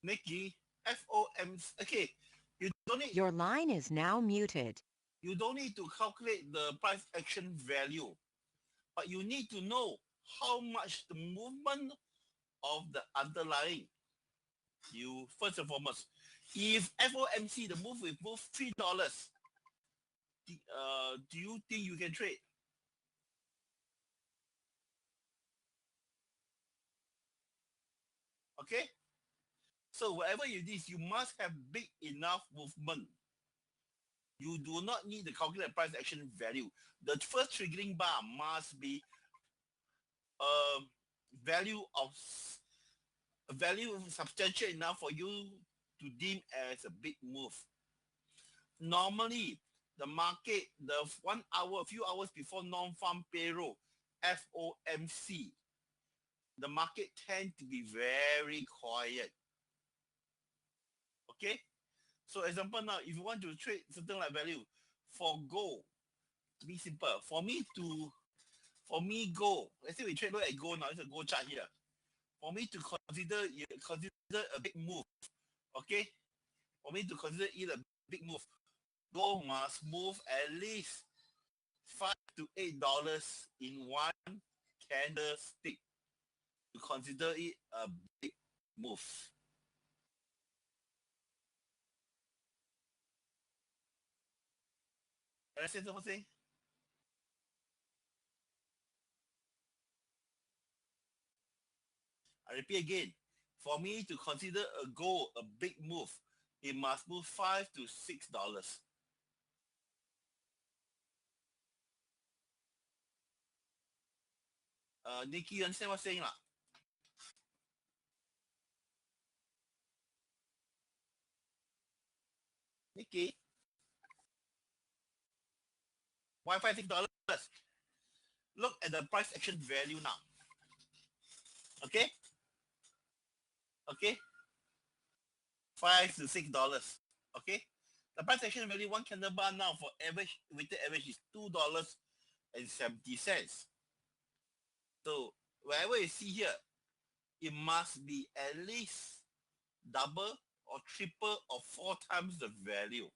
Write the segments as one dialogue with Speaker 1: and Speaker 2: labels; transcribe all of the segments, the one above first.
Speaker 1: Nikki, FOMC. Okay, you don't need
Speaker 2: Your line is now muted.
Speaker 1: you don't need to calculate the price action value, but you need to know how much the movement of the underlying. You first and foremost, if FOMC the move will move $3, do you think you can trade? Okay, so whatever you do, you must have big enough movement. You do not need the calculate price action value. The first triggering bar must be a value of a value substantial enough for you to deem as a big move. Normally, the market, the 1 hour, a few hours before non-farm payroll, FOMC, the market tend to be very quiet. Okay? So example now, if you want to trade certain like value for gold, be simple. For me gold, let's say we trade look at gold now, it's a gold chart here. For me to consider a big move, okay? For me to consider it a big move, gold must move at least $5 to $8 in one candlestick to consider it a big move. Understand what I'm saying? I repeat again. For me to consider a gold a big move, it must move $5 to $6. Nikki, you understand what I'm saying? Nikki, why $5 to $6? Look at the price action value now. Okay? Okay? $5 to $6. Okay? The price action value one candle bar now for average weighted average is $2.70. So wherever you see here, it must be at least double or triple or 4 times the value.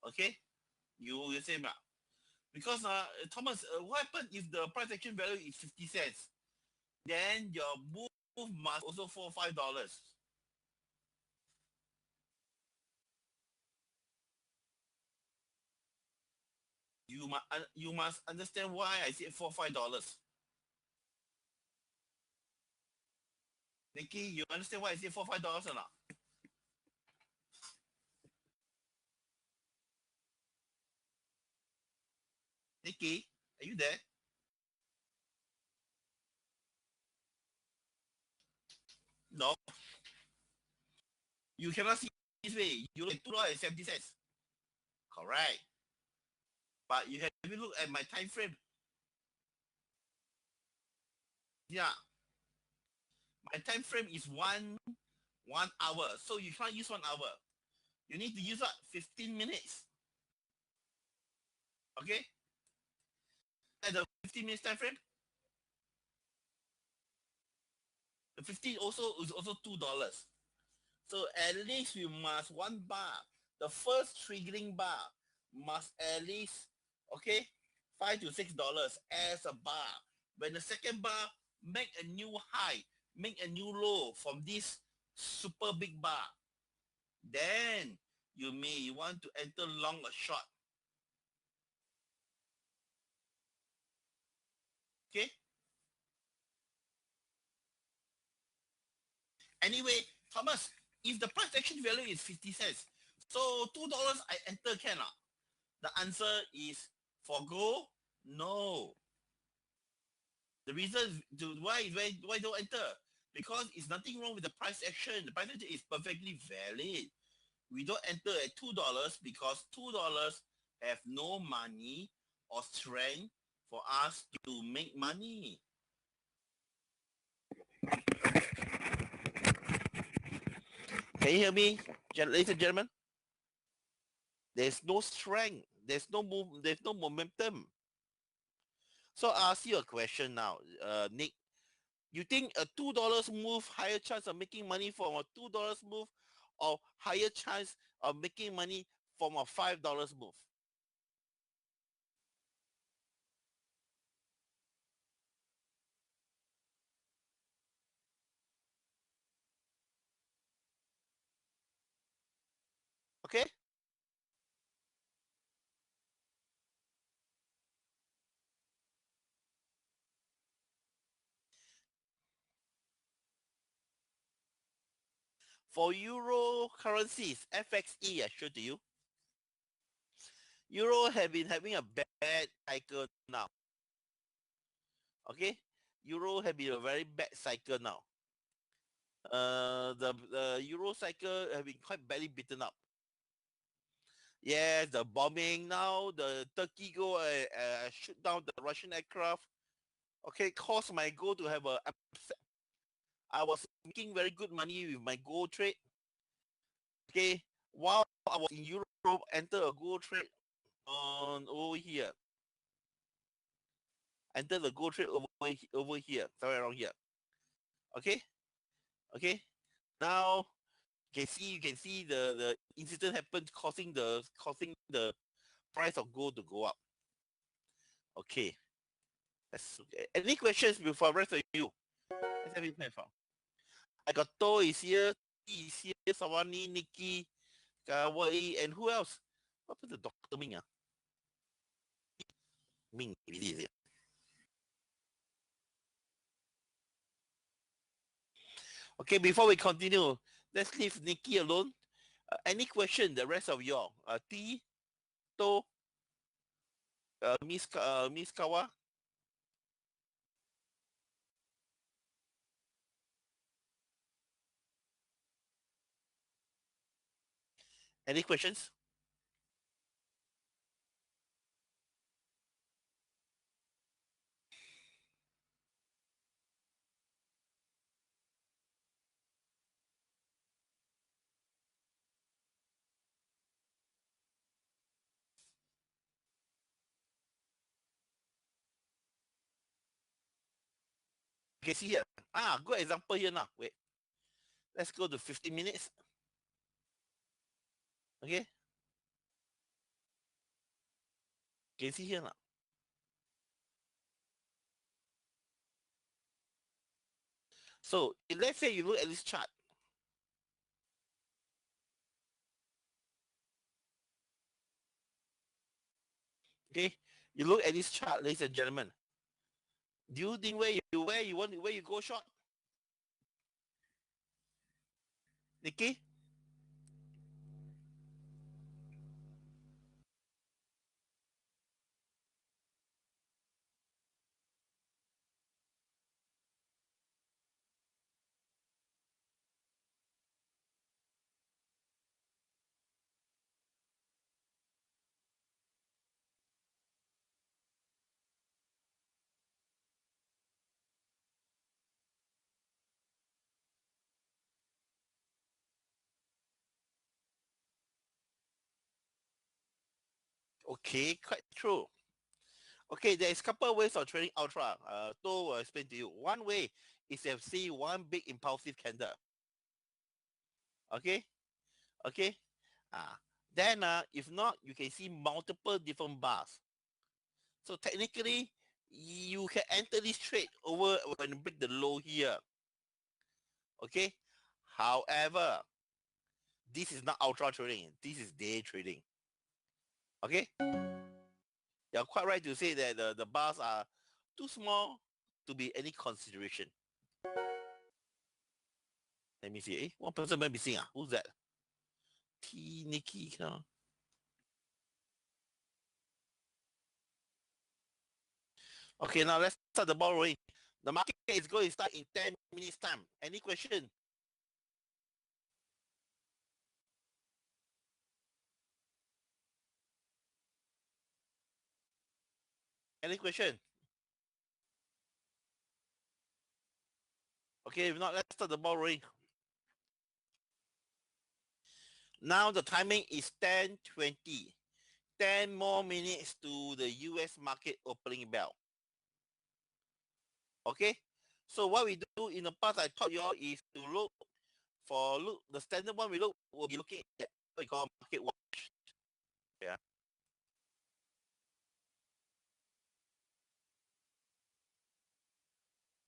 Speaker 1: Okay? You say because Thomas, what happens if the price action value is 50 cents? Then your move must also for $5. You must understand why I said for $5. Nikki, you understand why I said for $5 or not? Nikki, are you there? No. You cannot see this way. You look at $2.70. Correct. But you have to look at my time frame. Yeah. My time frame is one hour. So you can't use 1 hour. You need to use 15 minutes. Okay? At the 15 minutes time frame, the 15 also is also $2. So at least we must one bar. The first triggering bar must at least okay $5 to $6 as a bar. When the second bar make a new high, make a new low from this super big bar, then you may want to enter long or short. Okay. Anyway, Thomas, if the price action value is 50 cents, so $2 I enter cannot. The answer is for gold, no. The reason to why don't enter? Because it's nothing wrong with the price action. The price action is perfectly valid. We don't enter at $2 because $2 have no money or strength for us to make money. Can you hear me, ladies and gentlemen? There's no strength. There's no move. There's no momentum. So I'll ask you a question now, Nick. You think a $2 move higher chance of making money from a $2 move, or higher chance of making money from a $5 move? Okay? For euro currencies, FXE, I showed to you. Euro have been having a bad cycle now. Okay? Euro have been a very bad cycle now. The Euro cycle have been quite badly beaten up. Yes, the bombing now, the Turkey go shoot down the Russian aircraft. Okay, caused my gold to have a upset. I was making very good money with my gold trade. Okay, while I was in Europe, enter a gold trade on over here. Enter the gold trade over here, somewhere around here. Okay, okay. Now you can see the incident happened, causing the price of gold to go up. Okay. Any questions before the rest of you? Let's have it platform. I got To is here, T is here, Savani, Nikki, Kawai, and who else? What was the Dr. Ming? Ming, is it? Okay, before we continue, let's leave Nikki alone. Any question, the rest of y'all? T, To, Miss Kawa? Any questions? Okay, see here. Good example here now. Wait. Let's go to 15 minutes. Okay. Can you see here now? So let's say you look at this chart. Okay. You look at this chart, ladies and gentlemen. Do you think where you go short? Nikki? Okay, quite true. Okay, there is a couple of ways of trading ultra. To will explain to you. One way is to see one big impulsive candle. Okay, okay. Then if not, you can see multiple different bars. So technically, you can enter this trade over when you break the low here. Okay. However, this is not ultra trading. This is day trading. Okay. You're quite right to say that the bars are too small to be any consideration. Let me see. One person might be missing. Who's that? T Nikki. Okay, now let's start the ball rolling. The market is going to start in 10 minutes time. Any question? Any question? Okay, if not, let's start the ball rolling. Now the timing is 10:20. 10 more minutes to the US market opening bell. Okay, So what we do in the past, I taught you all is to look the standard one. Will be looking at what we call market watch. Yeah.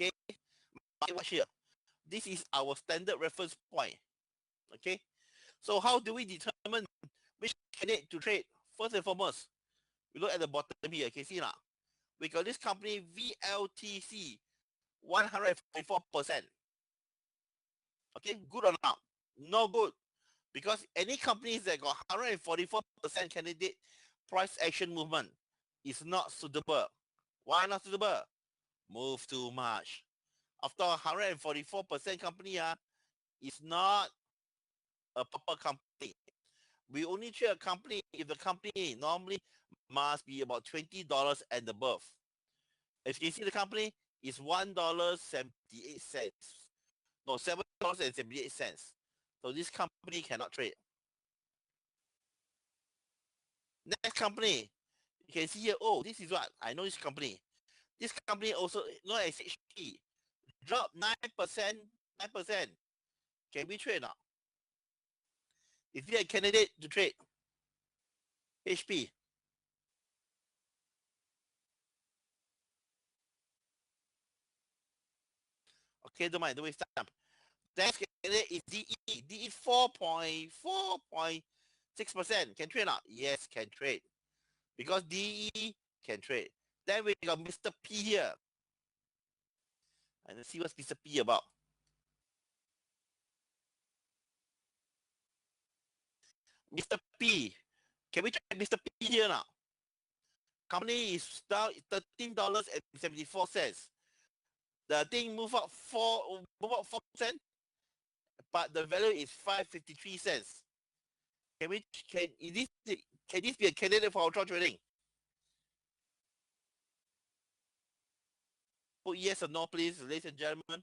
Speaker 1: Okay. Market watch here. This is our standard reference point. Okay. So how do we determine which candidate to trade? First and foremost, we look at the bottom here. Okay, see now. We got this company VLTC 144%. Okay, good or not? No good. Because any companies that got 144% candidate price action movement is not suitable. Why not suitable? Move too much. After 144% company is not a proper company. We only trade a company if the company normally must be about $20 and above. As you can see, the company is $1.78. No, $7.78. So this company cannot trade. Next company, you can see here, oh, this is what? I know this company. This company also known as HP. Dropped 9%. 9%. Can we trade now? If you're a candidate to trade, HP. Okay, don't mind, don't waste time. Next candidate is DE. DE 4.6%. Can trade now? Yes, can trade. Because DE can trade. Then we got Mr. P here. And let's see what's Mr. P about. Mr. P. Can we check Mr. P here now? Company is down $13.74. The thing move up 4%, but the value is 5.53 cents. Can this be a candidate for ultra trading? Put yes or no, please, ladies and gentlemen.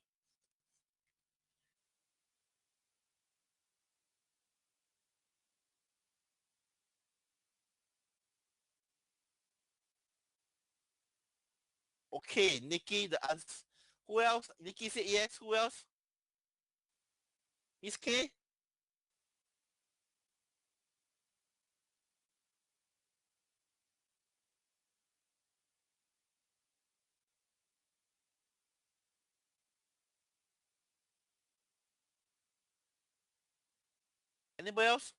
Speaker 1: Okay, Nikki, the answer. Who else? Nikki said yes. Who else? Miss K? Anybody else?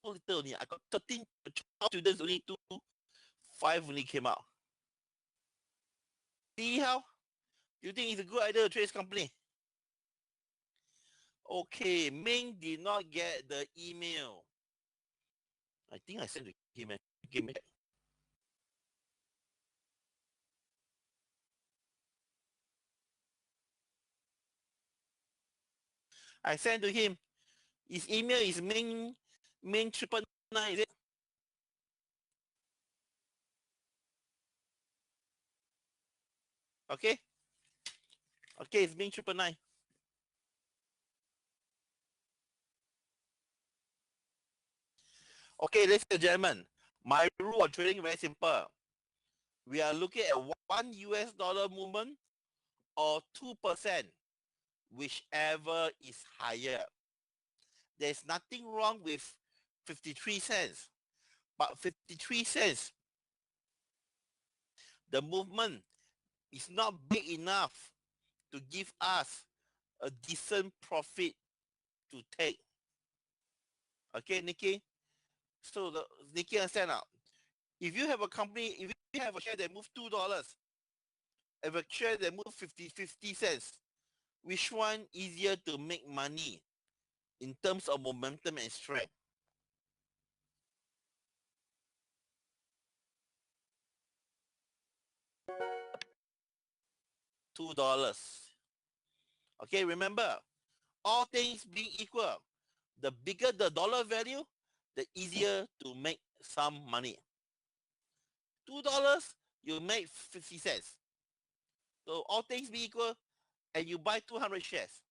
Speaker 1: So little only. I got 13, 12 students, only 5 only came out. See how? You think it's a good idea to trade this company? Okay, Ming did not get the email. I think I sent to him. Give me. I sent to him. His email is Ming 999, is it? Okay. Okay, it's Ming 999. Okay, ladies and gentlemen, my rule of trading very simple. We are looking at $1 movement or 2%, whichever is higher. There's nothing wrong with 53 cents, but 53 cents, the movement is not big enough to give us a decent profit to take. Okay, Nikki? So Nikki, understand now. If you have a company, if you have a share that moves $2, if a share that moves 50 cents, which one easier to make money in terms of momentum and strength? $2. Okay, remember, all things being equal, the bigger the dollar value, the easier to make some money. $2, you make 50 cents. So all things being equal, and you buy 200 shares.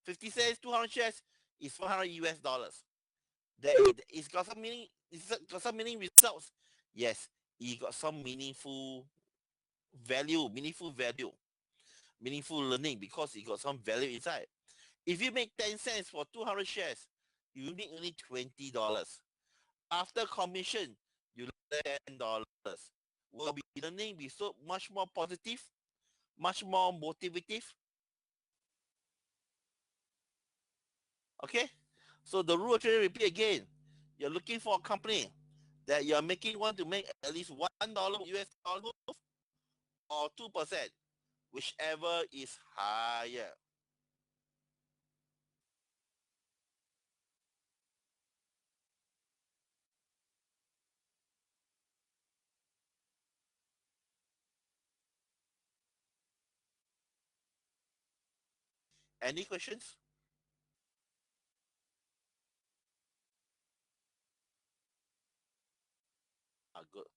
Speaker 1: 50 cents, 200 shares is 400 US dollars. It's got some meaning. It's got some meaning results. Yes, it got some meaningful value, meaningful learning, because it got some value inside. If you make 10 cents for 200 shares, you make only $20. After commission, you learn $10. Will be learning be so much more positive, much more motivative? Okay? So the rule actually repeat again. You're looking for a company that you're making want to make at least $1 US dollar or 2%, whichever is higher. Any questions? Good.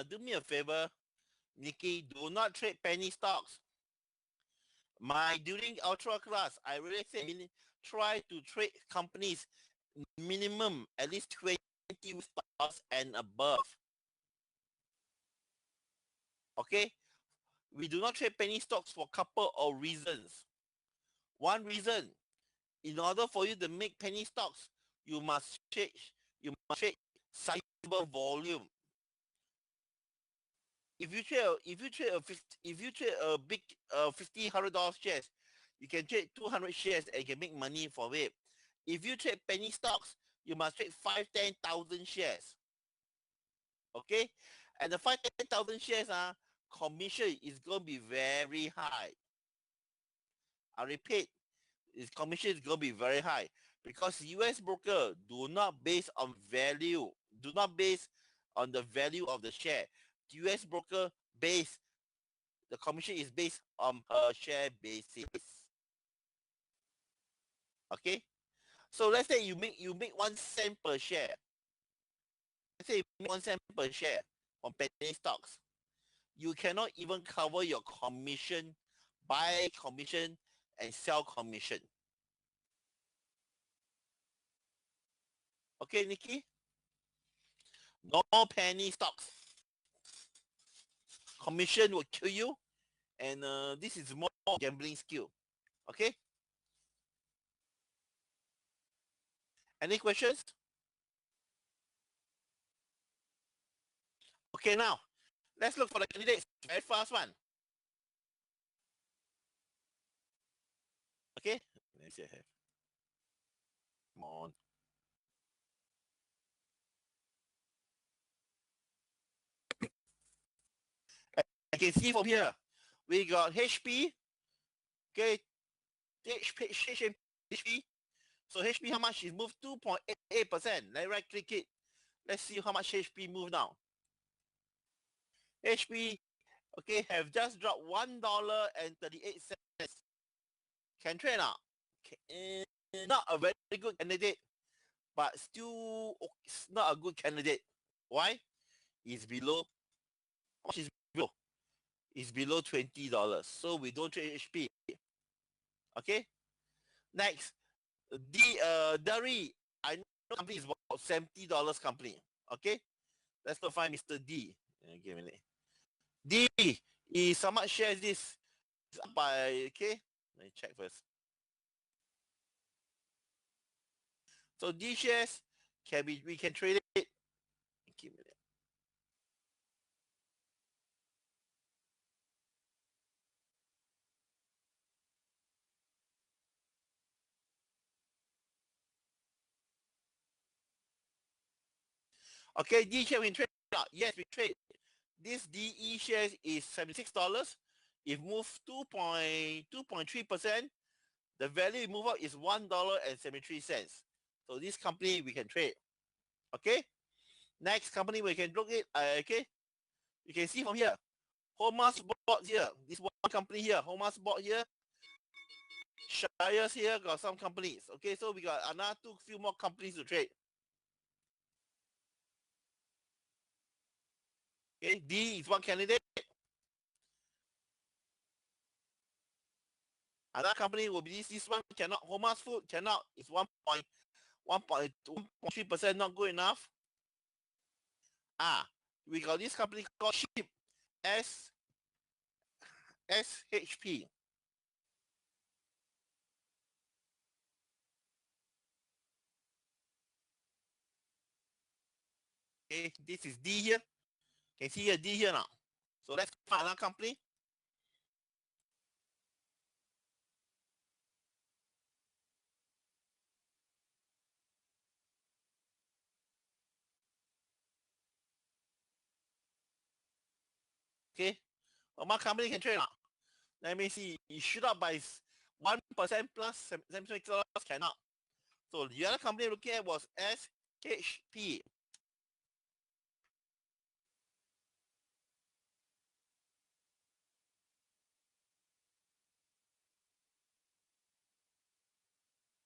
Speaker 1: Do me a favor, Nikki, do not trade penny stocks. During ultra class, I really say try to trade companies minimum at least 20 stocks and above. Okay? We do not trade penny stocks for a couple of reasons. One reason, in order for you to make penny stocks, you must trade sizable volume. If you trade a big $50 shares, you can trade 200 shares and you can make money from it. If you trade penny stocks, you must trade 5,000-10,000 shares. Okay, and the 5,000-10,000 shares commission is going to be very high. I repeat, its commission is going to be very high because US broker do not base on value, do not base on the value of the share. US broker base the commission is based on per share basis. Okay, so let's say you make 1 cent per share. Let's say you make 1 cent per share on penny stocks. You cannot even cover your commission, buy commission and sell commission. Okay, Nikki? No penny stocks. Commission will kill you, and this is more gambling skill. Okay? Any questions? Okay, now let's look for the candidates. Very fast one. Okay? Let's see. Come on. I can see from here. We got HP. Okay, HP. So HP, how much is moved? 2.88%. Let's right click it. Let's see how much HP moved now. HP, okay, have just dropped $1.38. Can trade now. Okay. Not a very good candidate, but still not a good candidate. Why? It's below. How much is below? It's below $20. So we don't trade HP. Okay. Next, Dari. I know company is about $70 company. Okay. Let's go find Mr. D. Give me a minute. D is how much shares this? It's up by, okay. Let me check first. So D shares we can trade it. Give me a minute. Okay, D share we can trade. Yes, we trade. This DE shares is $76. It moved 2.3%. The value move up is $1.73. So this company we can trade. Okay. Next company we can look at. Okay. You can see from here. Homas bought here. This one company here. Homas bought here. Shires here got some companies. Okay, so we got another few more companies to trade. Okay, D is one candidate. Another company will be this one cannot. Homas Food cannot. It's 1.3% not good enough. We got this company called SHIP, SHP. Okay, this is D here. Can see here D here now. So let's find another company. Okay, my company can trade now. Let me see. It shoot up by 1% plus $76 cannot. So the other company looking at was SHP.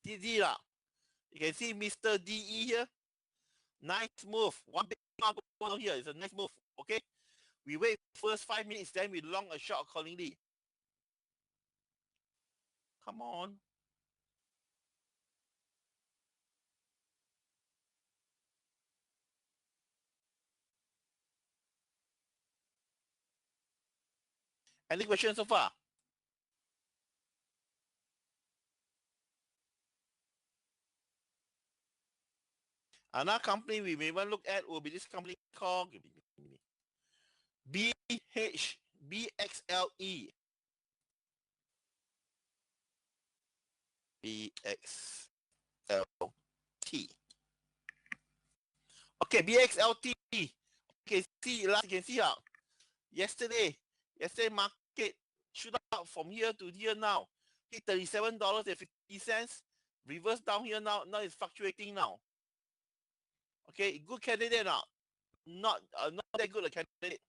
Speaker 1: DD lah. You can see Mr. DE here. Nice move. One big mark going on here. It's a nice move. Okay. We wait first 5 minutes, then we long a shot accordingly. Come on. Any questions so far? Another company we may want to look at will be this company called BXLE. BXLT. Okay, BXLT. Okay, see, last you can see how yesterday market shoot up from here to here now. Hit $37.50. Reverse down here now. Now it's fluctuating now. Okay, good candidate now. Not that good a candidate.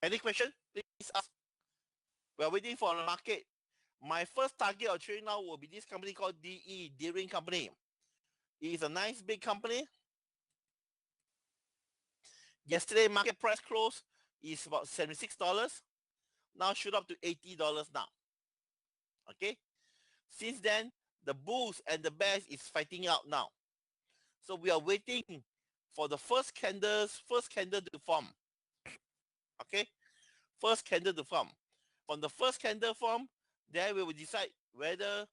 Speaker 1: Any question? Please ask. We're waiting for the market. My first target of trading now will be this company called DE, Deering Company. It is a nice big company. Yesterday market price close is about $76. Now shoot up to $80 now. Okay. Since then, the bulls and the bears is fighting out now. So we are waiting for the first candle to form. Okay. First candle to form. From the first candle form, then we will decide whether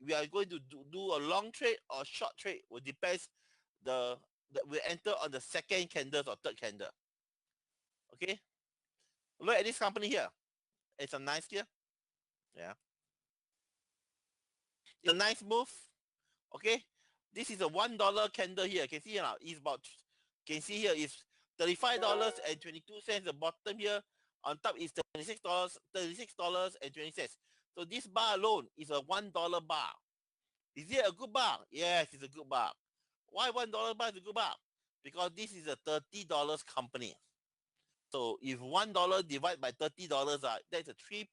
Speaker 1: we are going to do a long trade or short trade. Will depends we enter on the second candle or third candle. Okay. Look at this company here. It's a nice here. Yeah. It's a nice move. Okay. This is a $1 candle here. Can see here now. It's about. Can see here is $35.22. The bottom here. On top is $36.20. So this bar alone is a $1 bar. Is it a good bar? Yes, it's a good bar. Why $1 bar is a good bar? Because this is a $30 company. So if $1 divided by $30, that's a 3%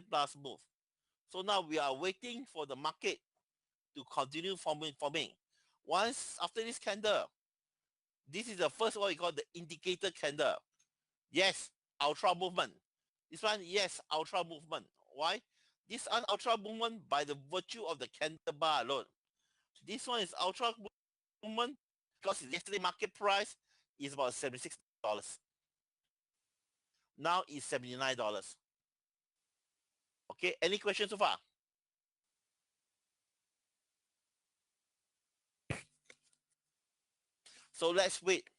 Speaker 1: plus move. So now we are waiting for the market to continue forming. Once after this candle, this is the first one we call the indicator candle. Yes, ultra movement. This one, yes, ultra movement. Why? This one ultra movement by the virtue of the candle bar alone. This one is ultra movement because yesterday market price is about $76. Now it's $79. Okay, any questions so far? So let's wait.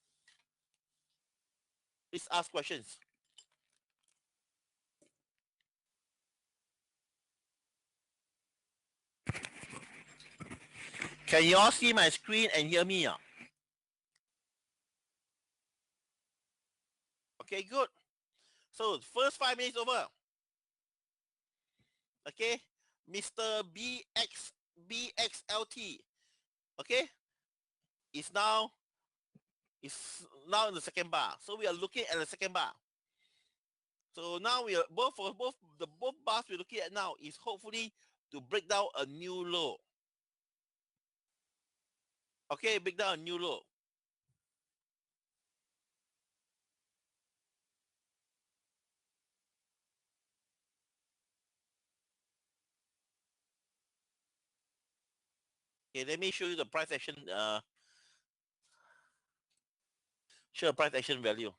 Speaker 1: Please ask questions. Can you all see my screen and hear me? Okay, good. So first 5 minutes over. Okay, Mr. BXLT. Okay, is now in the second bar. So we are looking at the second bar. So now we are both bars we're looking at now is hopefully to break down a new low. Okay, break down a new low. Okay, let me show you the price action. Show price action value.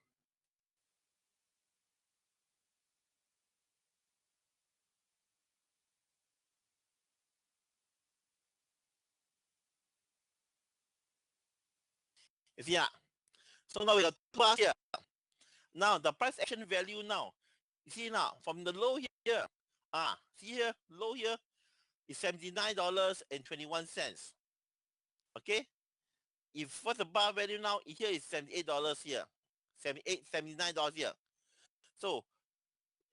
Speaker 1: You see, so now we got 2 bars here. Now the price action value now, you see now from the low here, see here, low here is $79.21. Okay, if what's the bar value now? Here is $78 here, $79 here. So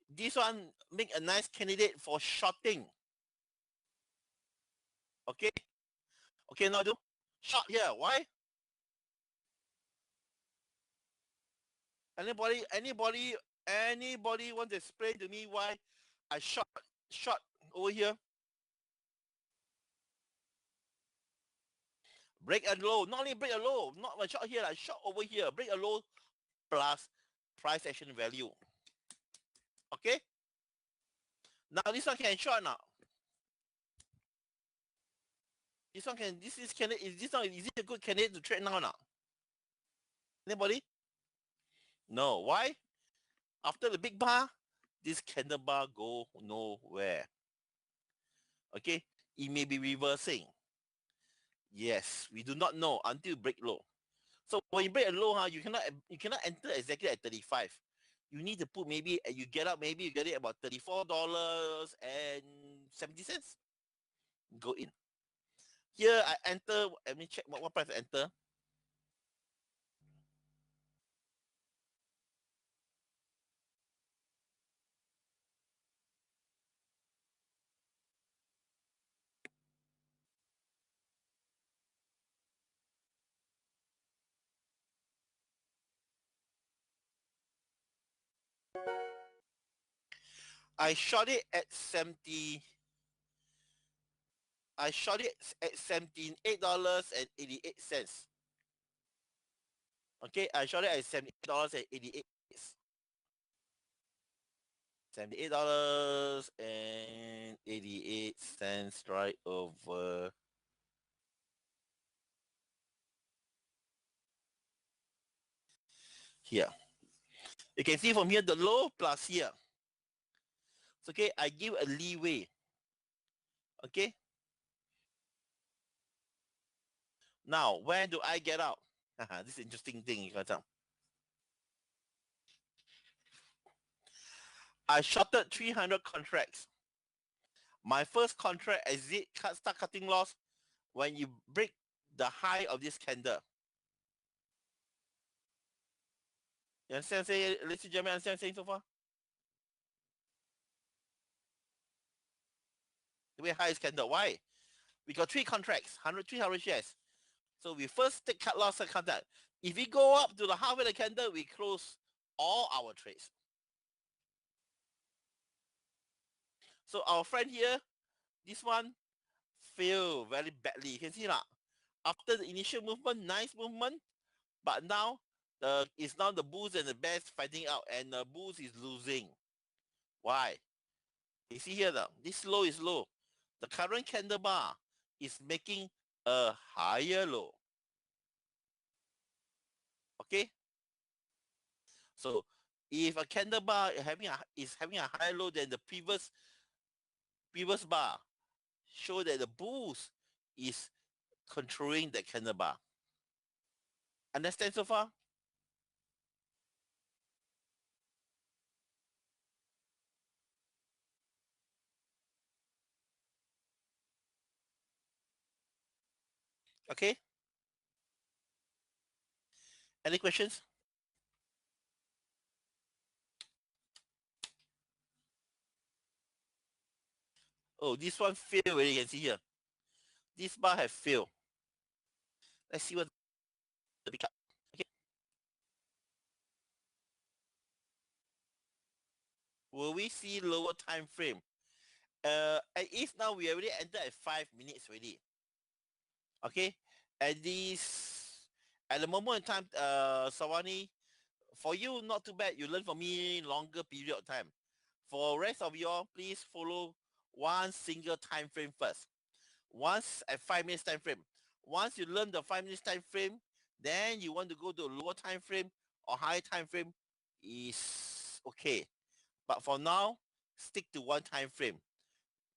Speaker 1: this one make a nice candidate for shorting. Okay, okay, now do short here. Why? Anybody want to explain to me why I short over here? Break a low, not only break a low, not a short here, like short over here, break a low plus price action value. Okay? Now this one can short now. This one can, this is candidate, is it a good candidate to trade now? Anybody? No. Why? After the big bar, this candle bar go nowhere. Okay? It may be reversing. Yes, we do not know until break low. So when you break a low, you cannot enter exactly at 35. You need to put maybe you get up, maybe you get it about $34.70. Go in. Here I enter. Let me check what price I enter. I shot it at 70. I shot it at $78.88. Okay, I shot it at $78.88. $78.88 right over here. You can see from here the low plus here. So, okay, I give a leeway. Okay. Now, where do I get out? This is interesting thing. I shorted 300 contracts. My first contract exit start cutting loss when you break the high of this candle. You understand? Say, ladies and gentlemen, understand saying so far? The way high is candle. Why? We got 3 contracts, 300 shares. So we first take cut loss contract. If we go up to the halfway of the candle, we close all our trades. So our friend here, this one failed very badly. You can see that. After the initial movement, nice movement, but now it's now the bulls and the bears fighting out, and the bulls is losing. Why? You see here, this low is low. The current candle bar is making a higher low. Okay. So if a candle bar is having a higher low than the previous bar, show that the bulls is controlling the candle bar. Understand so far? Okay. Any questions? Oh, this one failed already. You can see here. This bar has failed. Let's see what the pick up. Okay. will we see lower time frame? If now we already entered at 5 minutes already. Okay, at the moment in time, Sawani, for you not too bad. You learn from me longer period of time. For rest of y'all, please follow one single time frame first. Once at 5 minutes time frame. Once you learn the 5 minutes time frame, then you want to go to a lower time frame or higher time frame is okay. But for now, stick to one time frame.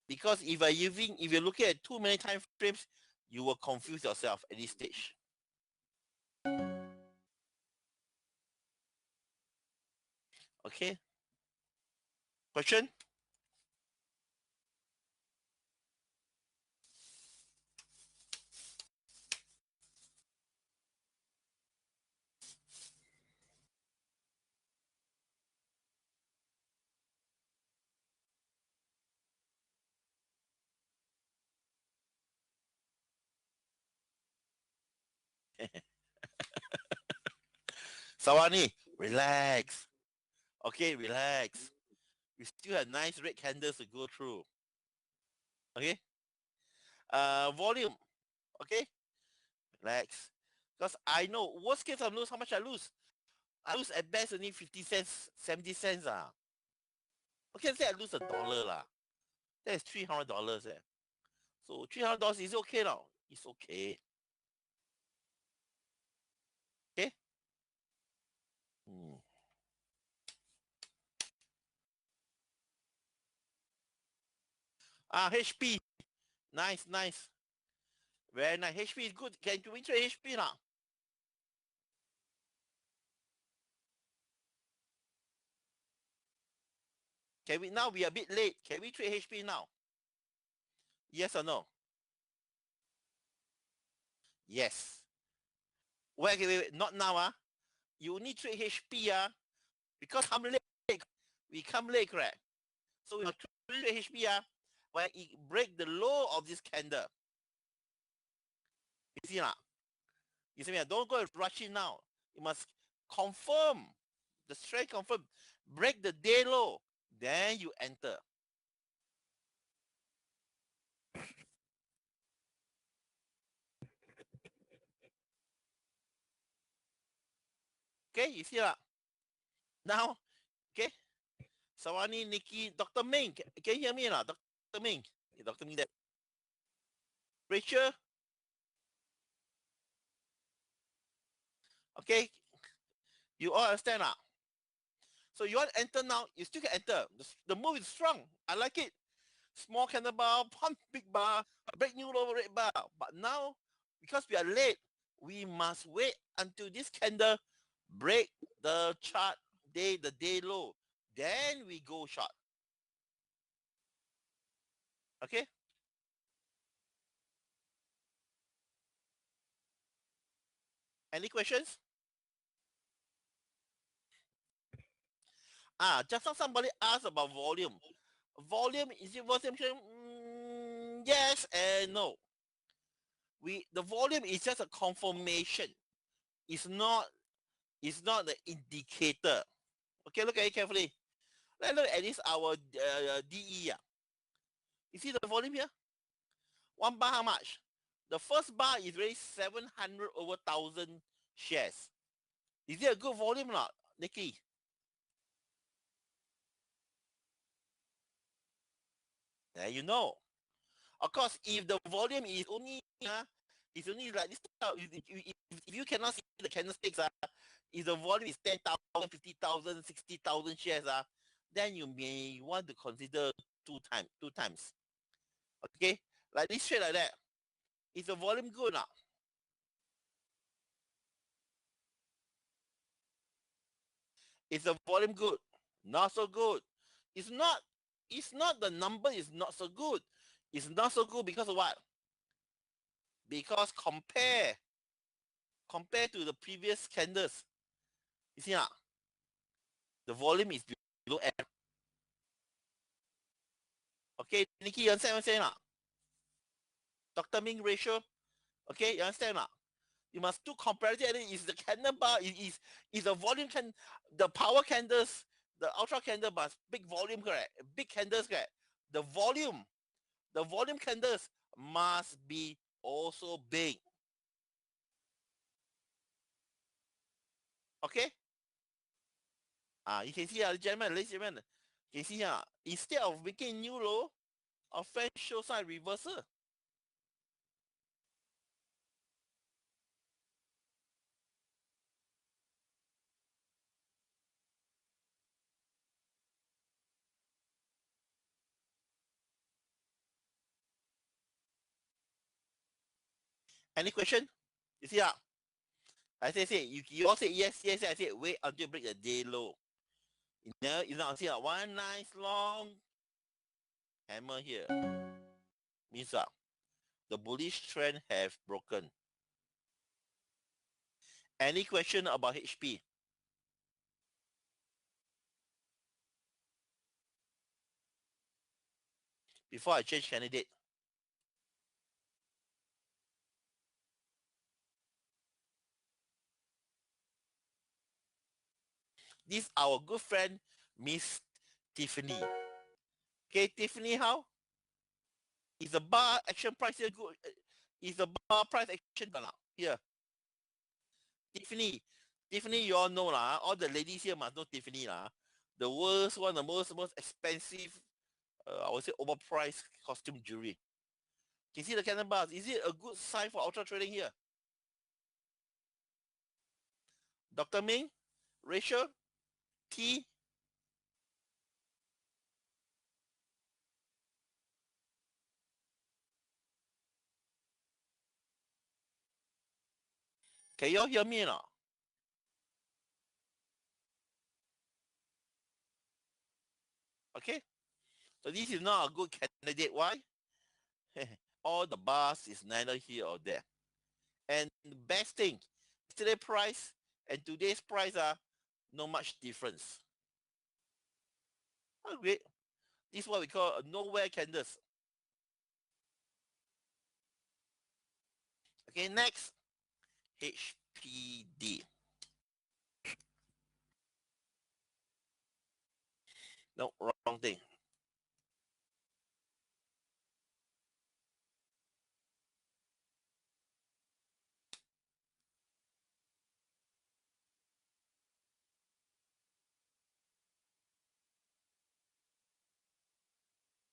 Speaker 1: Because if you're looking at too many time frames, you will confuse yourself at this stage. Okay? Question? Sawani, relax. Okay, relax. We still have nice red candles to go through. Okay? Volume. Okay? Relax. Because I know, worst case I lose, how much I lose? I lose at best only 50 cents, 70 cents. Okay, say I lose $1 lah. That is $300 eh. So $300 is okay now. It's okay. Okay? Hmm. HP. Nice, nice. Very nice. HP is good. Can we trade HP now? Can we now? We are a bit late. Can we trade HP now? Yes or no? Yes. Wait, wait, wait. Not now, You only trade HP, because I'm late. We come late, correct? So we must trade HP, when it break the low of this candle. You see, you see, don't go and rush it now. You must confirm the strength, confirm, break the day low, then you enter. Okay, you see that? Now, okay, Sawani, Nikki, Dr. Ming, can you hear me now? Dr. Ming, Dr. Ming, that Rachel, okay, you all understand now? So you want to enter now, you still can enter. The move is strong. I like it. Small candle bar, pump big bar, break new low red bar. But now, because we are late, we must wait until this candle break the chart the day low. Then we go short. Okay? Any questions? Just now somebody asked about volume. Volume, is it volume? Yes and no. The volume is just a confirmation. It's not the indicator. Okay, look at it carefully. Let's look at this our DE. You see the volume here? One bar how much? The first bar is really 700 over 1,000 shares. Is it a good volume or not, Nikki? There you know. Of course, if the volume is only like this, if you cannot see the candlesticks, if the volume is 10,000, 50,000, 60,000 shares, then you may want to consider two times. Okay, like this trade like that. Is the volume good now? Is the volume good? Not so good. It's not. It's not the number is not so good. It's not so good because of what? Because compare to the previous candles. You see now, the volume is below M. Okay, Nikki, you understand what I'm saying now? Dr. Ming ratio. Okay, you understand now? You must do comparative. Is the candle bar is the volume the power candles The ultra candle must big volume, correct? Big candles, correct? The volume candles must be also big. Okay? You can see, gentlemen, ladies and gentlemen, you can see here, instead of making new low, our friend shows sign reversal. Any question? You see, I say, you all say yes, yes, I say, wait until you break the day low. You know, see, one nice long hammer here. Means the bullish trend have broken. Any question about HP? Before I change candidate. This our good friend, Miss Tiffany. Okay, Tiffany, how? Is the bar action price here good? Is the bar price action good? Here. Tiffany. Tiffany, you all know lah. All the ladies here must know Tiffany lah. The worst one, the most expensive, I would say overpriced costume jewelry. Can you see the candle bars? Is it a good sign for ultra trading here? Dr. Ming, Rachel, T. Can you all hear me or not? Okay. So this is not a good candidate. Why? All the bars is neither here or there. And the best thing, yesterday price and today's price are not much difference. Oh, great. This is what we call a nowhere candles. Okay, next, HPD. No, wrong thing.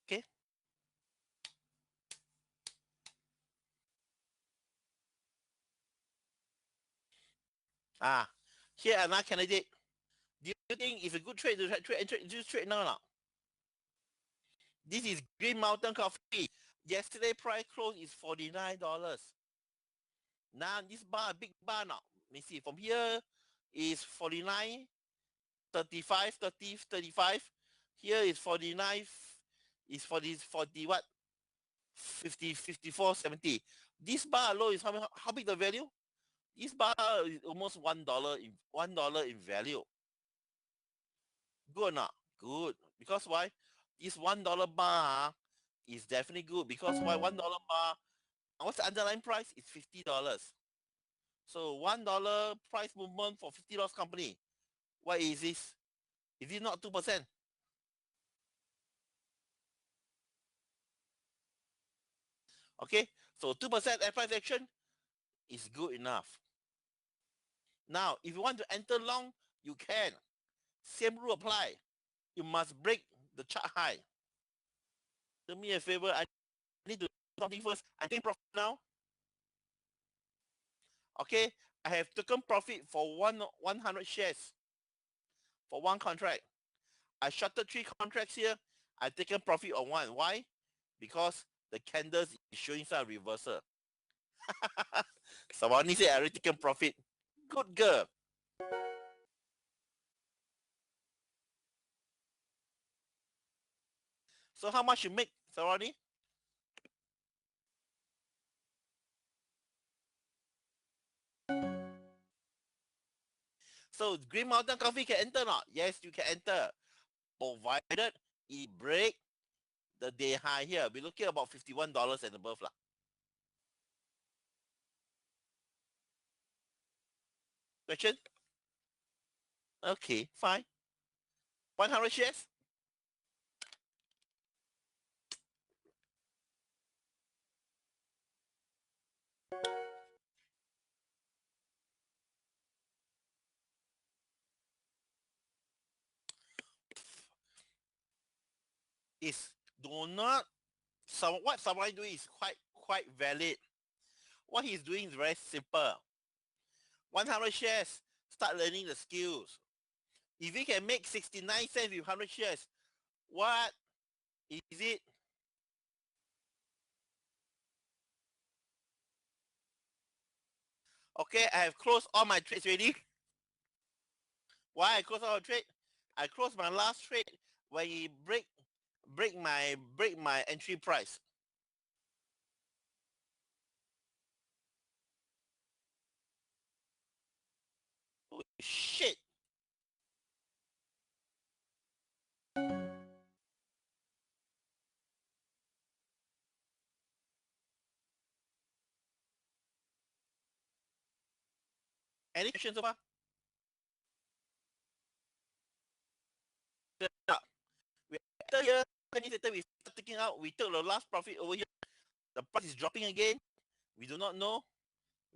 Speaker 1: Okay. Here another candidate. Do you think it's a good trade to trade now or not? This is Green Mountain Coffee. Yesterday price close is $49. Now this bar, big bar now. Let me see. From here is 49, 35, 30, 35. Here is 49, is 40 what? 50, 54, 70. This bar alone is how big the value? This bar is almost $1 in value. Good or not? Good. Because why? This $1 bar is definitely good. Because why? $1 bar, what's the underlying price? It's $50. So $1 price movement for $50 company. What is this? Is it not 2%? Okay, so 2% at price action is good enough. Now, if you want to enter long, you can. Same rule apply. You must break the chart high. Do me a favor, I need to do something first. I take profit now. Okay, I have taken profit for 100 shares for one contract. I shorted 3 contracts here. I taken profit on one. Why? Because the candles is showing some reversal. Somebody said I already taken profit. Good girl. So how much you make, Sarani? So Green Mountain Coffee can enter or not? Yes, you can enter. Provided it break the day high here. We're looking about $51 and above. Question? Okay, fine. 100 shares? Is do not what someone doing is quite valid. What he's doing is very simple. 100 shares, start learning the skills. If you can make 69 cents with 100 shares, what is it? Okay, I have closed all my trades already. Why I close all the trade? I closed my last trade when he break my entry price. Oh, shit. Any questions so far? We enter here, 20 later we start taking out, we took the last profit over here. The price is dropping again. We do not know.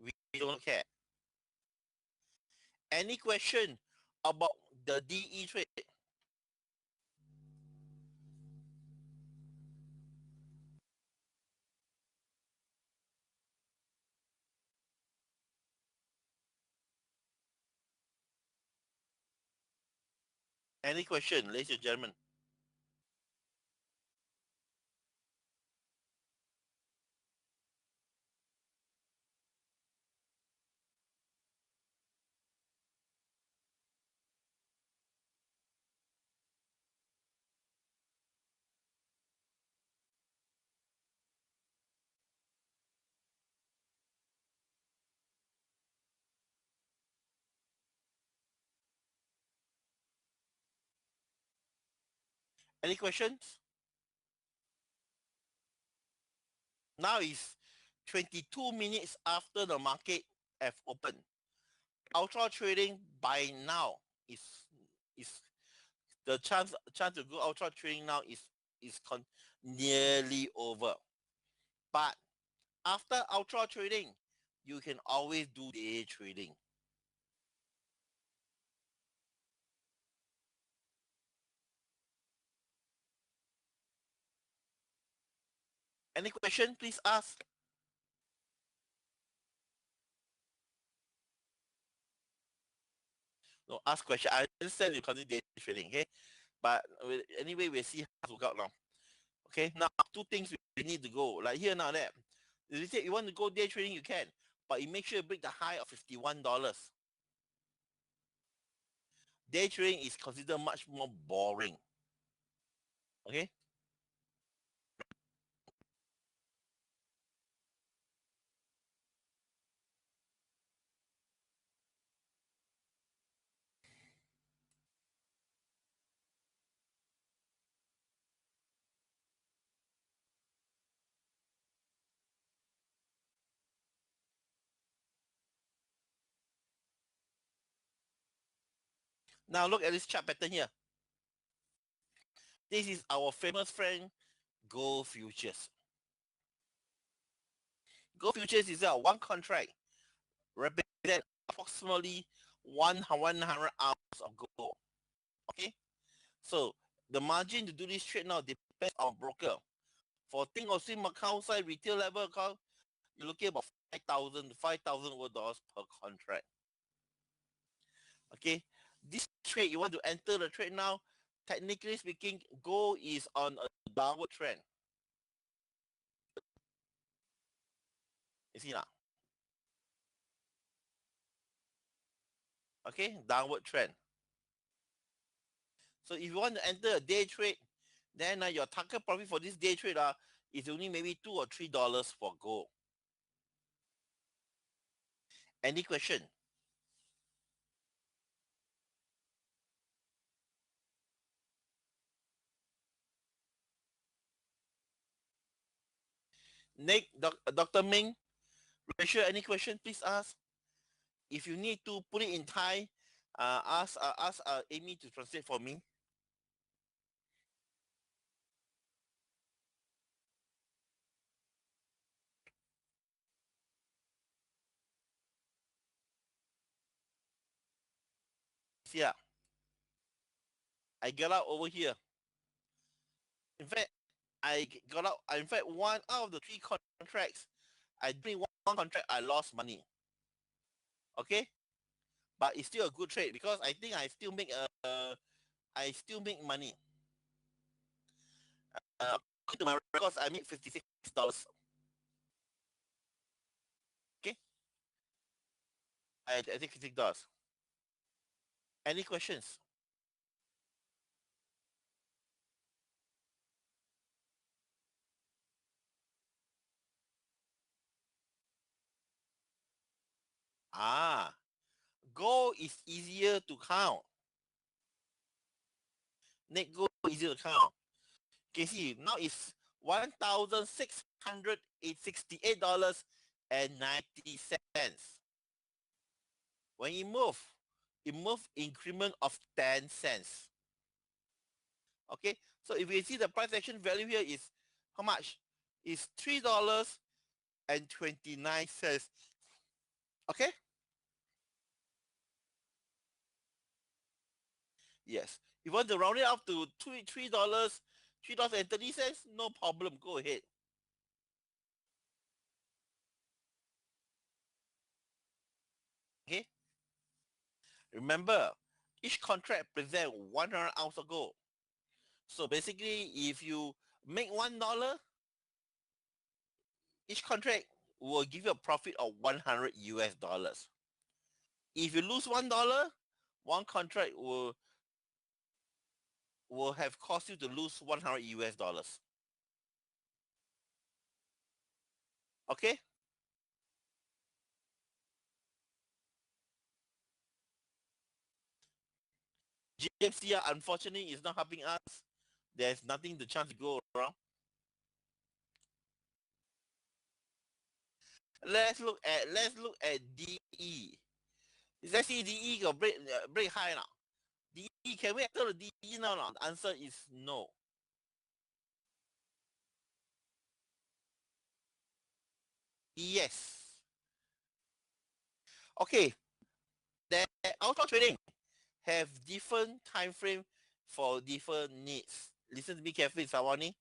Speaker 1: We don't care. Any question about the DE trade? Any question, ladies and gentlemen? Any questions? Now is 22 minutes after the market have opened. Ultra trading by now is the chance to go ultra trading now is nearly over. But after ultra trading, you can always do day trading. Any question, please ask. No, ask question. I understand you continue day trading, okay? But anyway, we'll see how to work out now. Okay, now two things we need to go. Like here now that if you say you want to go day trading, you can, but you make sure you break the high of $51. Day trading is considered much more boring. Okay. Now look at this chart pattern here. This is our famous friend, gold futures. Gold futures is one contract represent approximately 100 ounces of gold. Okay, so the margin to do this trade now depends on broker. For Ting or Sim Macau side retail level account, you're looking about $5,000 over dollars per contract. Okay, this trade you want to enter the trade now. Technically speaking, gold is on a downward trend. You see now? Okay, downward trend. So if you want to enter a day trade, then your target profit for this day trade is only maybe $2 or $3 for gold. Any question? Nick, Dr. Ming, Rachel, any question, please ask. If you need to put it in Thai, ask Amy to translate for me. See, I got out over here. In fact, I got out. In fact, one out of the 3 contracts, I only one contract I lost money. Okay, but it's still a good trade because I think I still make money. According to my records, I made $56. Okay, I think $56. Any questions? Gold is easier to count. Net gold is easier to count. You can see now it's $1,668.90. When it move increment of 10 cents. Okay, so if you see the price action value here is how much? It's $3.29. Okay. Yes. If you want to round it up to $3.30, no problem. Go ahead. Okay. Remember, each contract presents 100 ounce of gold. So basically, if you make $1, each contract will give you a profit of 100 US dollars. If you lose $1, one contract will have cost you to lose 100 US dollars. Okay? GMCR unfortunately is not helping us. There's nothing the chance to go around. Let's look at DE. Let's see DE go break high now. DE, can we enter the DE now? The answer is no. Yes. Okay. The alpha trading have different time frame for different needs. Listen to me carefully, Sawani.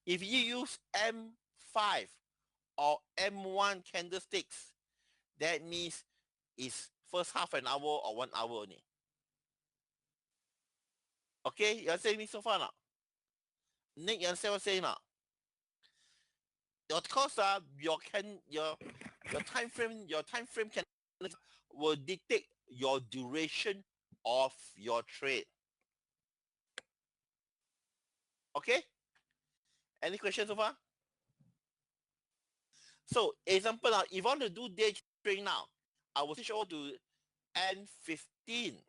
Speaker 1: If you use M5 or M1 candlesticks, that means it's first half an hour or 1 hour only. Okay, you understand me so far now? Nick, you understand what I'm saying now? Of course, your time frame can will dictate your duration of your trade. Okay? Any questions so far? So, example now, if I want to do day trading now, I will switch over to N15.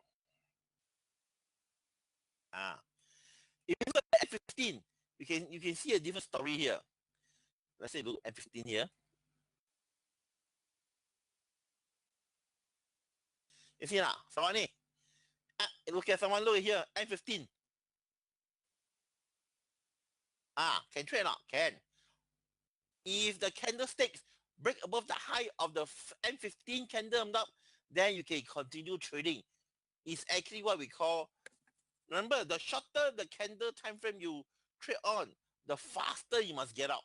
Speaker 1: If you look at N15, you can see a different story here. Let's say look at N15 here. You see now, someone look at someone look here, N15. Can trade now? Can. If the candlesticks break above the high of the M15 candle up, then you can continue trading. It's actually what we call, remember, the shorter the candle time frame you trade on, the faster you must get out.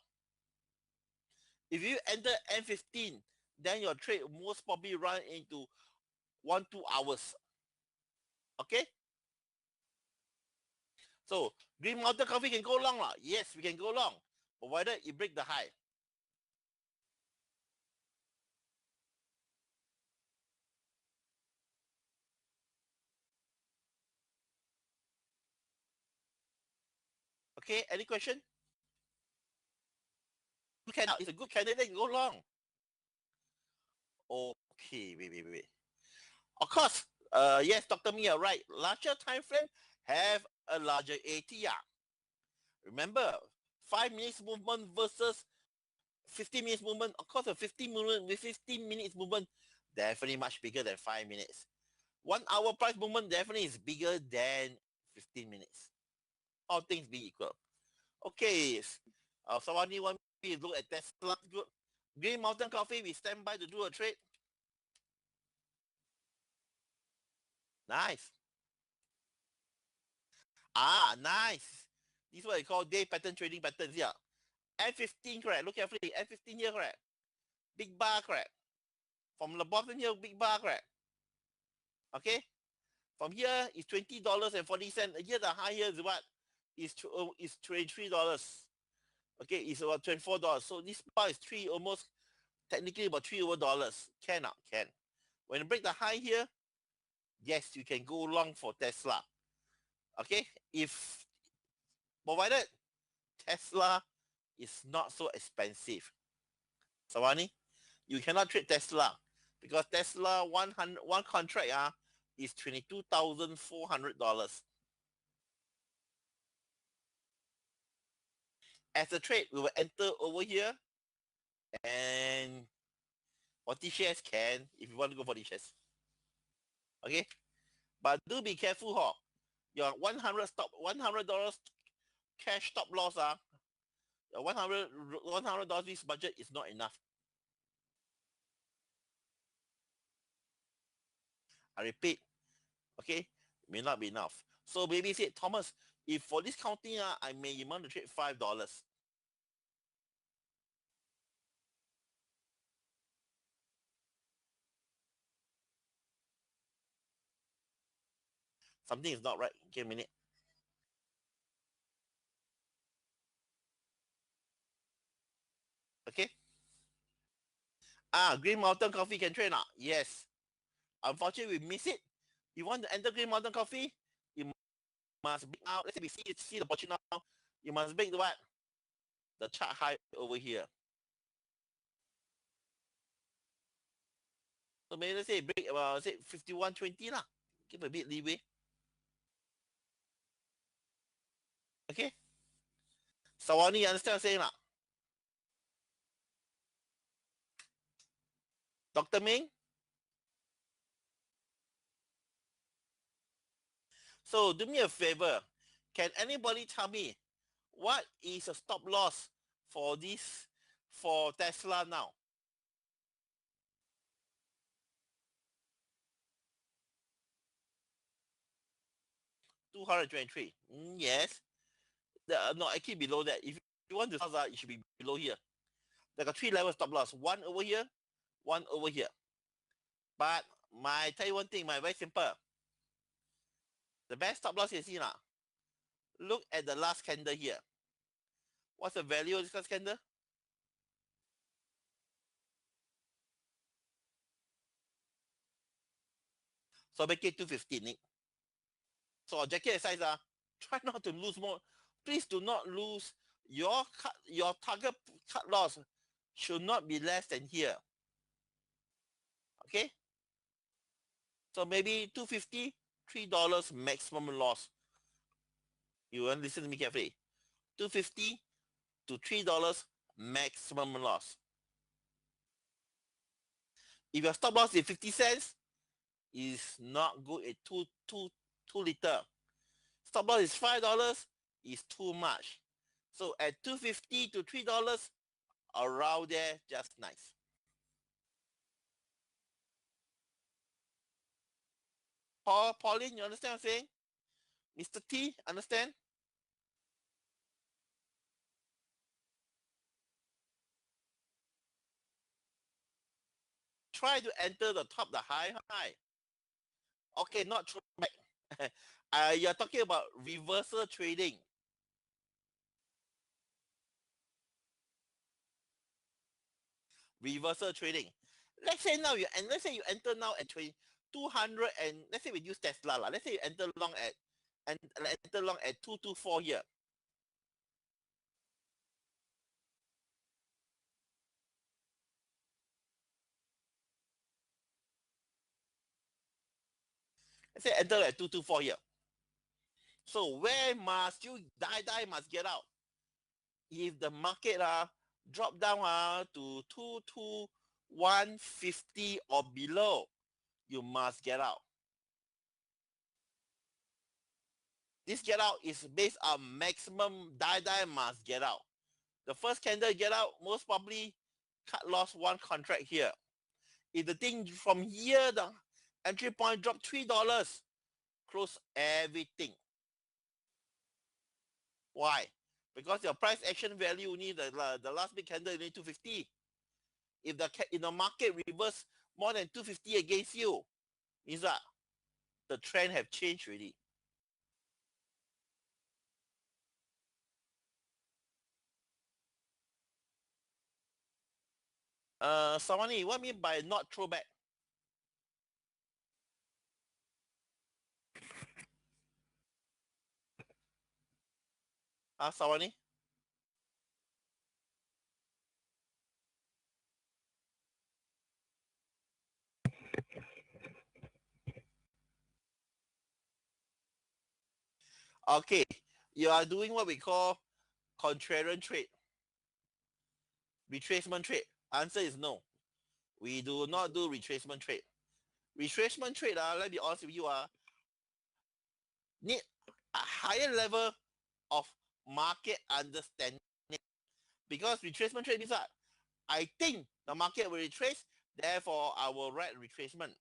Speaker 1: If you enter M15, then your trade most probably run into 1-2 hours. Okay? So Green Mountain Coffee can go long. Yes, we can go long, provided it break the high. Okay, any question? It's a good candidate, go long. Okay, wait. Of course, yes, Dr. Mia, right. Larger time frame have a larger ATR. Remember, 5 minutes movement versus 15 minutes movement. Of course, a 15 minutes movement definitely much bigger than 5 minutes. 1 hour price movement definitely is bigger than 15 minutes. All things being equal. Okay, somebody want me to look at Tesla. Good. Green Mountain Coffee, we stand by to do a trade. Nice. Nice. This is what I call day pattern trading patterns here. N15 correct. Look carefully. N15 here correct. Big bar correct. From the bottom here, big bar correct. Okay. From here is $20.40. Here the high here is what? Is $23. Okay, it's about $24. So this bar is technically about $3 Can not? Can. When you break the high here, yes, you can go long for Tesla. Okay, if provided Tesla is not so expensive. Savani, you cannot trade Tesla because Tesla one contract is $22,400. As a trade, we will enter over here and 40 shares can if you want to go 40 shares. Okay, but do be careful, your $100 cash stop loss your $100 this budget is not enough. I repeat, okay, may not be enough. So baby said, Thomas, if for this counting I may demand to trade $5. Something is not right. Give me a minute. Okay. Green Mountain Coffee can trade now. Yes. Unfortunately, we miss it. You want to enter Green Mountain Coffee, you must break out. Let's say we see the opportunity now. You must break the what? The chart high over here. So maybe let's say break about say 51.20 lah. Give a bit leeway. Okay. Sawani, you understand what I'm saying lah? Dr. Ming? So do me a favor. Can anybody tell me what is a stop loss for Tesla now? 223. Yes. No, actually below that. If you want to stop, it should be below here. There are 3 levels stop loss. One over here, one over here. But tell you one thing, very simple. The best stop loss you see now. Look at the last candle here. What's the value of this last candle? So make it 215. So objective exercise, try not to lose more. Please do not lose your target cut loss should not be less than here. Okay? So maybe $250, $3 maximum loss. You want to listen to me carefully. $250 to $3 maximum loss. If your stop loss is 50 cents, is not good at too little. Stop loss is $5, is too much. So at $250 to $3, around there, just nice. Pauline, you understand what I'm saying? Mr. T, understand? Try to enter the top, the high. Okay, not true back. You're talking about reversal trading. Reversal trading. Let's say you enter now at 200 and let's say we use Tesla lah. Let's say you enter long at 224 here. Let's say enter at 224 here. So where must you must get out? If the market drop down to 22150 or below, you must get out. This get out is based on maximum die must get out. The first candle get out, most probably cut loss one contract here. If the thing from here, the entry point drop $3, close everything. Why? Because your price action value need the last big candle need 250. If the market reverse more than 250 against you, means that the trend have changed already. Savani, what do you mean by not throwback? Savani? Okay, you are doing what we call contrarian trade, retracement trade. Answer is no. We do not do retracement trade. Retracement trade, let me be honest with you, need a higher level of market understanding. Because retracement trade is that I think the market will retrace, therefore I will write retracement.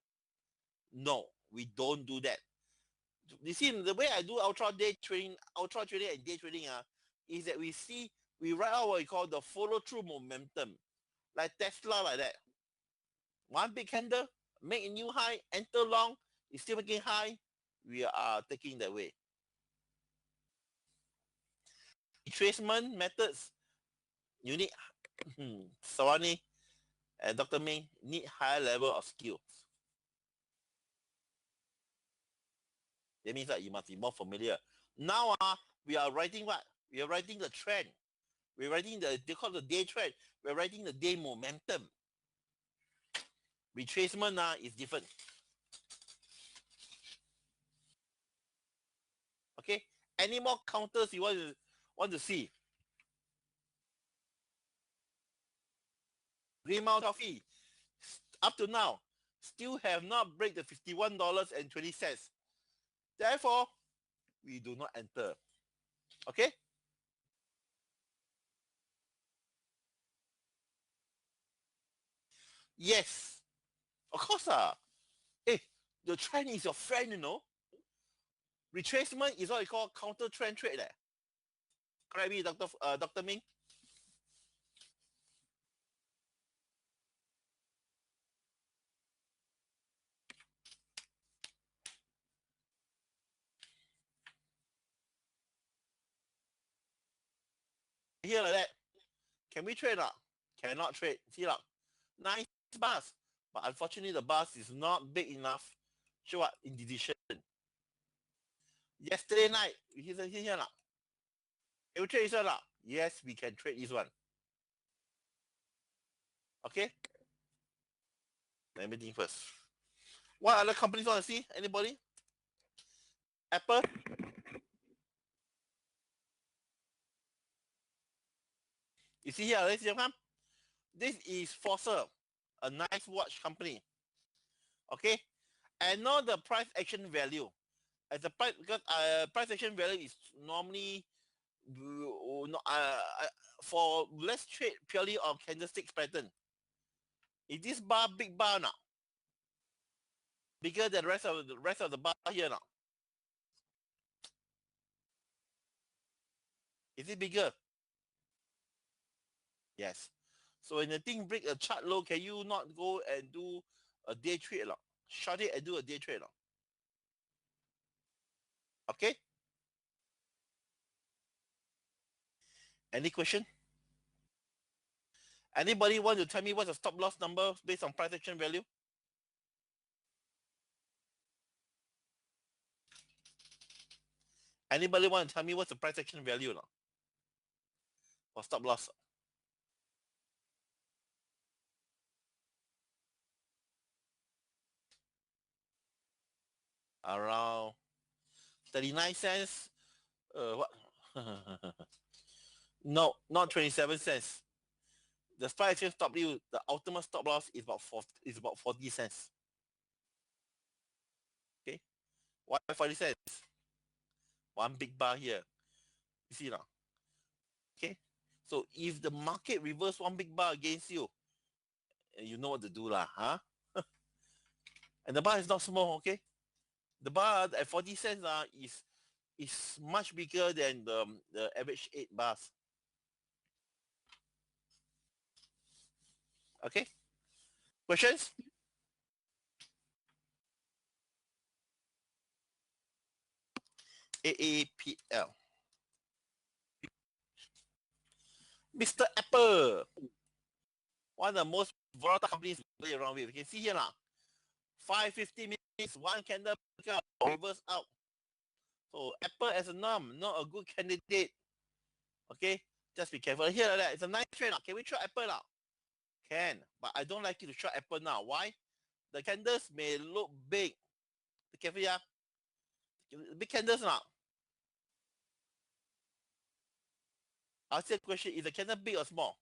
Speaker 1: No, we don't do that. You see, the way I do ultra trading and day trading is that we write out what we call the follow through momentum, like Tesla like that. One big candle, make a new high, enter long, it's still making high, we are taking that way. Retracement methods, you need Sawani and Dr. Ming need higher level of skills. That means that you must be more familiar. Now we are writing what? We are writing the trend. We're writing they call the day trend. We're writing the day momentum. Retracement is different. Okay. Any more counters you want to see? Green Mount Coffee, up to now, still have not break the $51.20. Therefore, we do not enter. Okay? Yes. Of course. Hey, the trend is your friend, you know. Retracement is what we call counter trend trade. Correct me, Dr. Ming? Here like that. Can we trade or cannot trade? See lah. Nice bars. But unfortunately the bars is not big enough. Show what? Indecision. Yesterday night, here lah. Can we trade this one lah? Yes, we can trade this one. Okay? Let me think first. What other companies want to see? Anybody? Apple? You see here, ladies and gentlemen? This is Fossil, a nice watch company. Okay? And now the price action value. As a price, because price action value is normally for let's trade purely on candlesticks pattern. Is this bar big bar now? Bigger than the rest of the bar here now? Is it bigger? Yes. So when the thing break a chart low, can you not go and do a day trade now? Short it and do a day trade now. Okay? Any question? Anybody want to tell me what's the stop loss number based on price action value? Anybody want to tell me what's the price action value now? For stop loss? Around 39 cents. What? No, not 27 cents. The price action stop you, the ultimate stop loss is about 40 cents. Okay? Why 40 cents? One big bar here. You see now? Okay? So if the market reverse one big bar against you, you know what to do lah, huh? And the bar is not small, okay? The bar at 40 cents is much bigger than the average 8 bars. Okay? Questions? AAPL. Mr. Apple. One of the most volatile companies to play around with. You can see here now. 550 minutes, one candle breakout, reverse out. So Apple as a norm, not a good candidate. Okay? Just be careful. Here like that. It's a nice trade now. Can we try Apple now? Can. But I don't like you to try Apple now. Why? The candles may look big. Be careful, yeah. Big candles now. I'll say a question. Is the candle big or small?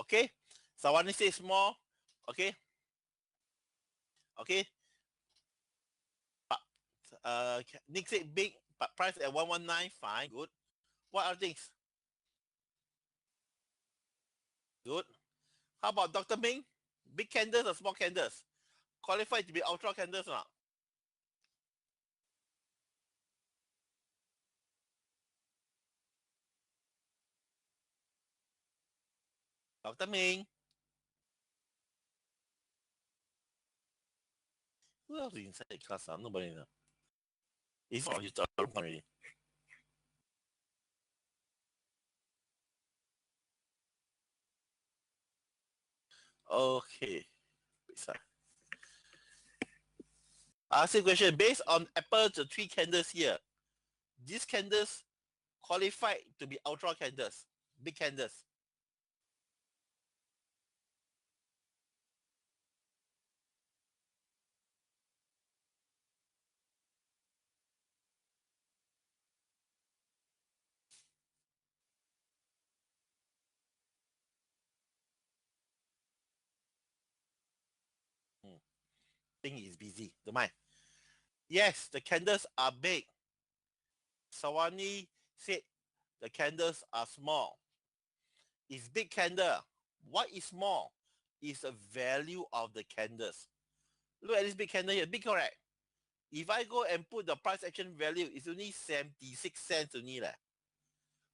Speaker 1: Okay? Someone say small. Okay? Okay? Nick said big, but price at 119. Fine, good. What other things? Good. How about Dr. Ming? Big candles or small candles? Qualified to be ultra candles or not? Dr. Ming. Who else is inside the class? Nobody knows. It's not used already. Okay. I ask you a question. Based on Apple, the 3 candles here, these candles qualified to be ultra candles, big candles. Thing is busy. Don't mind. Yes, the candles are big. Sawani said the candles are small. It's big candle. What is small? Is the value of the candles. Look at this big candle here. Big, correct? If I go and put the price action value, it's only 76 cents only.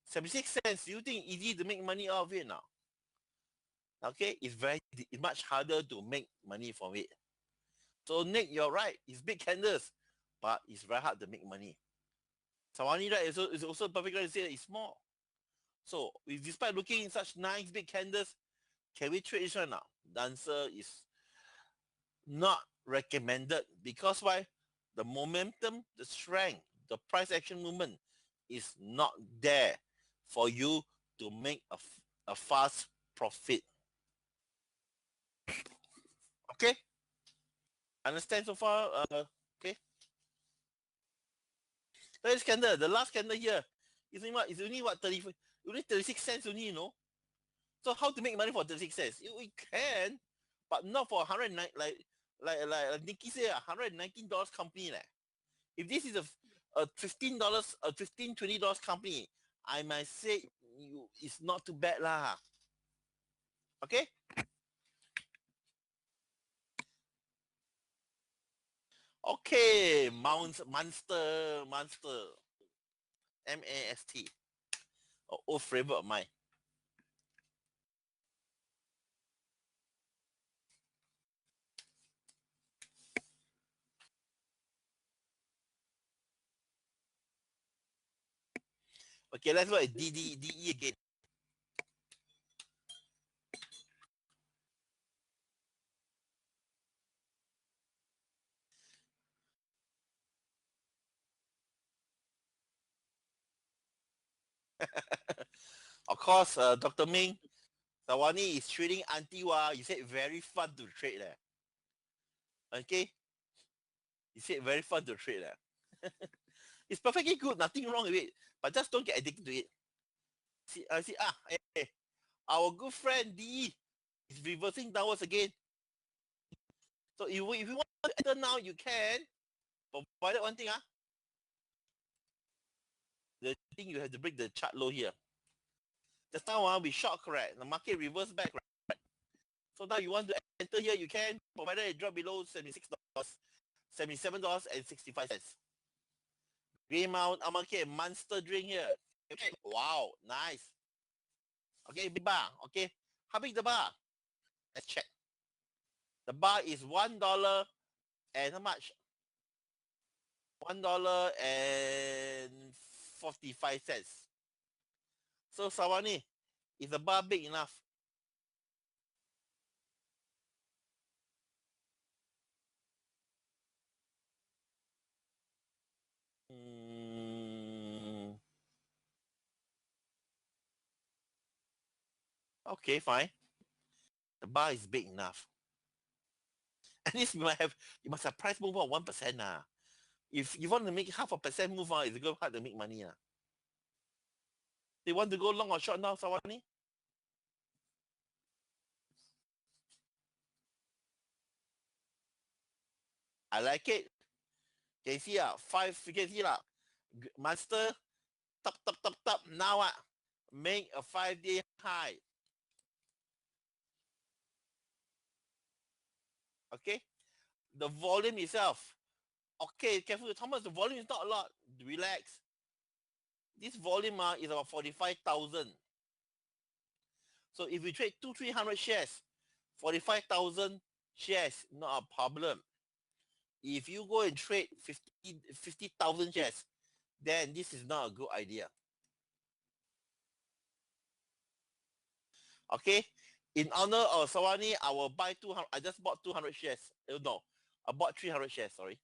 Speaker 1: 76 cents. Do you think easy to make money out of it now? Okay, it's much harder to make money from it. So Nick, you're right. It's big candles, but it's very hard to make money. Sawani, right, is also perfect right to say that it's small. So despite looking in such nice big candles, can we trade this one now? The answer is not recommended. Because why? The momentum, the strength, the price action movement is not there for you to make a fast profit. Okay? Understand so far? Okay. This candle, the last candle here, is only what 36 cents only, you know. So how to make money for 36 cents? We can, but not for 109 like Nikki said, $119 company. If this is a $15, a $20 company, I might say it's not too bad lah. Okay? Okay, Monster. MAST. Old favorite of mine. Okay, let's look at DE again. Of course, Dr. Ming, Sawani is trading until you said very fun to trade. Okay? You said very fun to trade. It's perfectly good, nothing wrong with it. But just don't get addicted to it. Hey, our good friend DE is reversing downwards again. So if you want to enter now, you can. Provided one thing, the thing you have to break the chart low here. Just now we short correct. The market reverse back, right? So now you want to enter here, you can, provided it drop below $76, $77.65. Green Mount, market monster drink here. Okay, wow, nice. Okay, big bar. Okay, how big the bar? Let's check. The bar is $1 and how much? $1.45. So Sawani, is the bar big enough? Okay, fine. The bar is big enough. At least you must have price move of 1%. If you want to make half a percent move it's going hard to make money. They want to go long or short now, Sawani? I like it. Can you see you can see master top now make a 5-day high. Okay, the volume itself. Okay, careful, Thomas. The volume is not a lot. Relax. This volume is about 45,000. So if you trade 200-300 shares, 45,000 shares, not a problem. If you go and trade 50,000 shares, then this is not a good idea. Okay, in honor of Sawani, I will buy 200. I just bought 200 shares. No, I bought 300 shares. Sorry.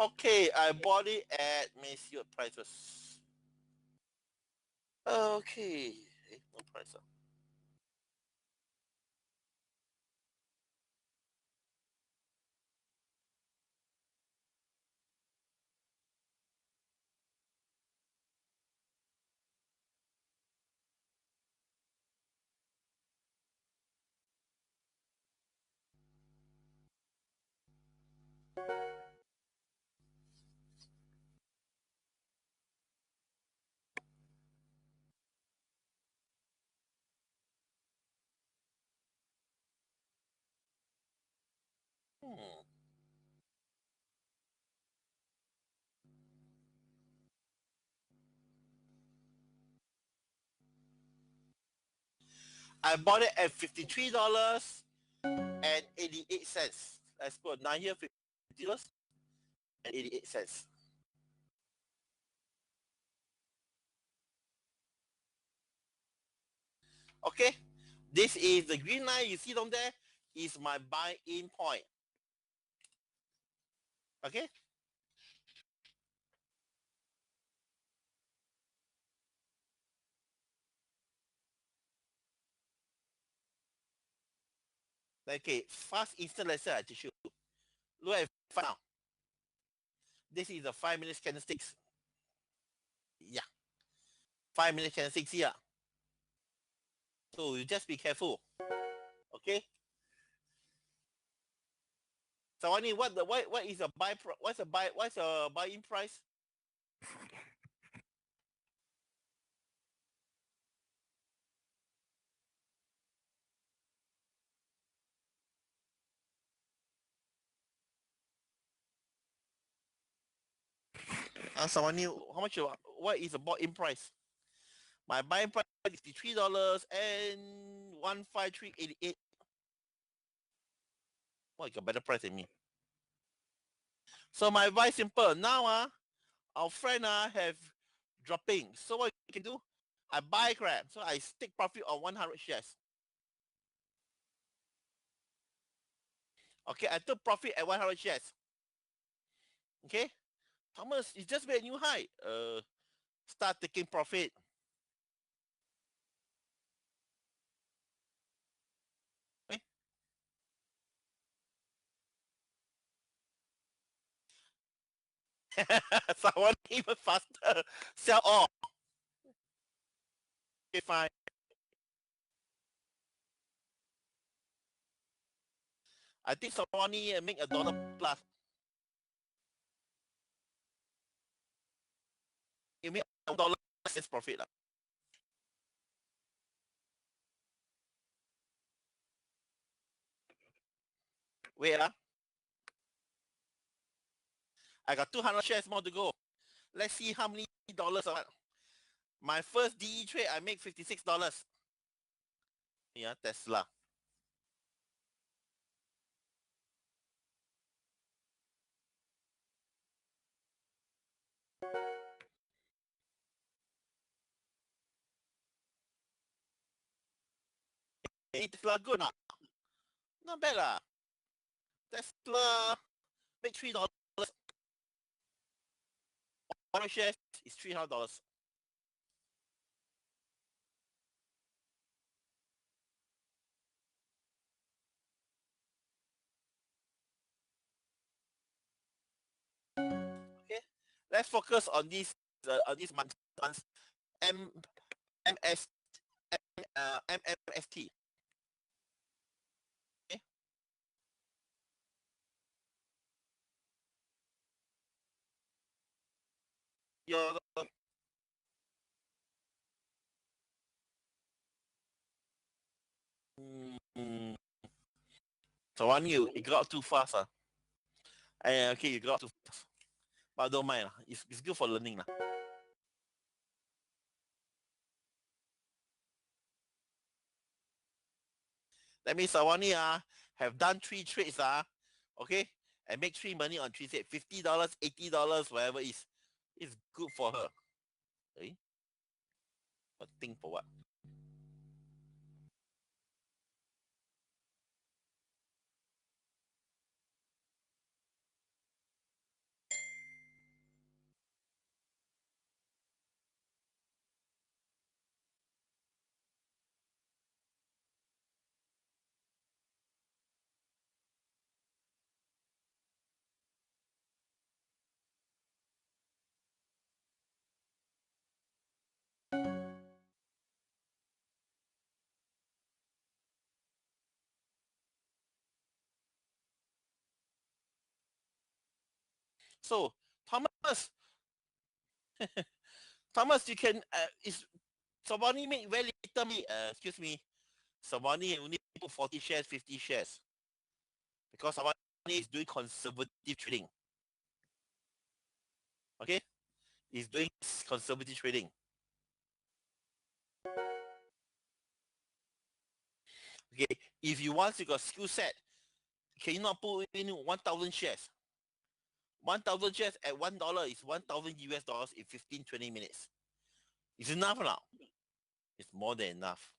Speaker 1: Okay, I bought it at, let me see what price was. Okay, no price. I bought it at $53.88. Let's put 9 here, $50.88. Okay, this is the green line you see down there is my buy-in point. Okay. Okay, fast instant lesson I teach you. Look at now. This is the 5-minute candlesticks. Yeah, 5-minute candlesticks here. So you just be careful. Okay. So I mean, what is a buy? What's a buy-in price? So I mean, how much? What is a buy-in price? My buy-in price is $63.15388. Well, you got better price than me. So my advice simple. Now our friend have dropping. So what you can do? I buy crap. So I take profit on 100 shares. Okay, I took profit at 100 shares. Okay, Thomas, it's just made a new high. Start taking profit. Okay. Someone even faster. Sell all. Okay, fine. I think someone make $1 plus. You make $1 plus profit. Wait, I got 200 shares more to go. Let's see how many dollars are. My first DE trade, I make $56. Yeah, Tesla. Hey, Tesla good not? Not bad lah. Tesla make $3. One share is $300. Okay, let's focus on these months. M MS MMST. Okay. Your mm, so one you got too fast. Okay, you got too fast. But don't mind. It's good for learning. That means Sawani have done 3 trades okay, and make 3 money on 3 trades. $50, $80, whatever is good for her. Okay? But think for what? So Thomas, Thomas, you can is Sawani make very little me. Excuse me. Sawani only put 40 shares, 50 shares because Sawani is doing conservative trading. Okay, he's doing conservative trading. Okay, if you want you got skill set, can you not put in 1,000 shares? 1,000 shares at $1 is 1,000 US dollars in 15, 20 minutes. It's enough now. It's more than enough.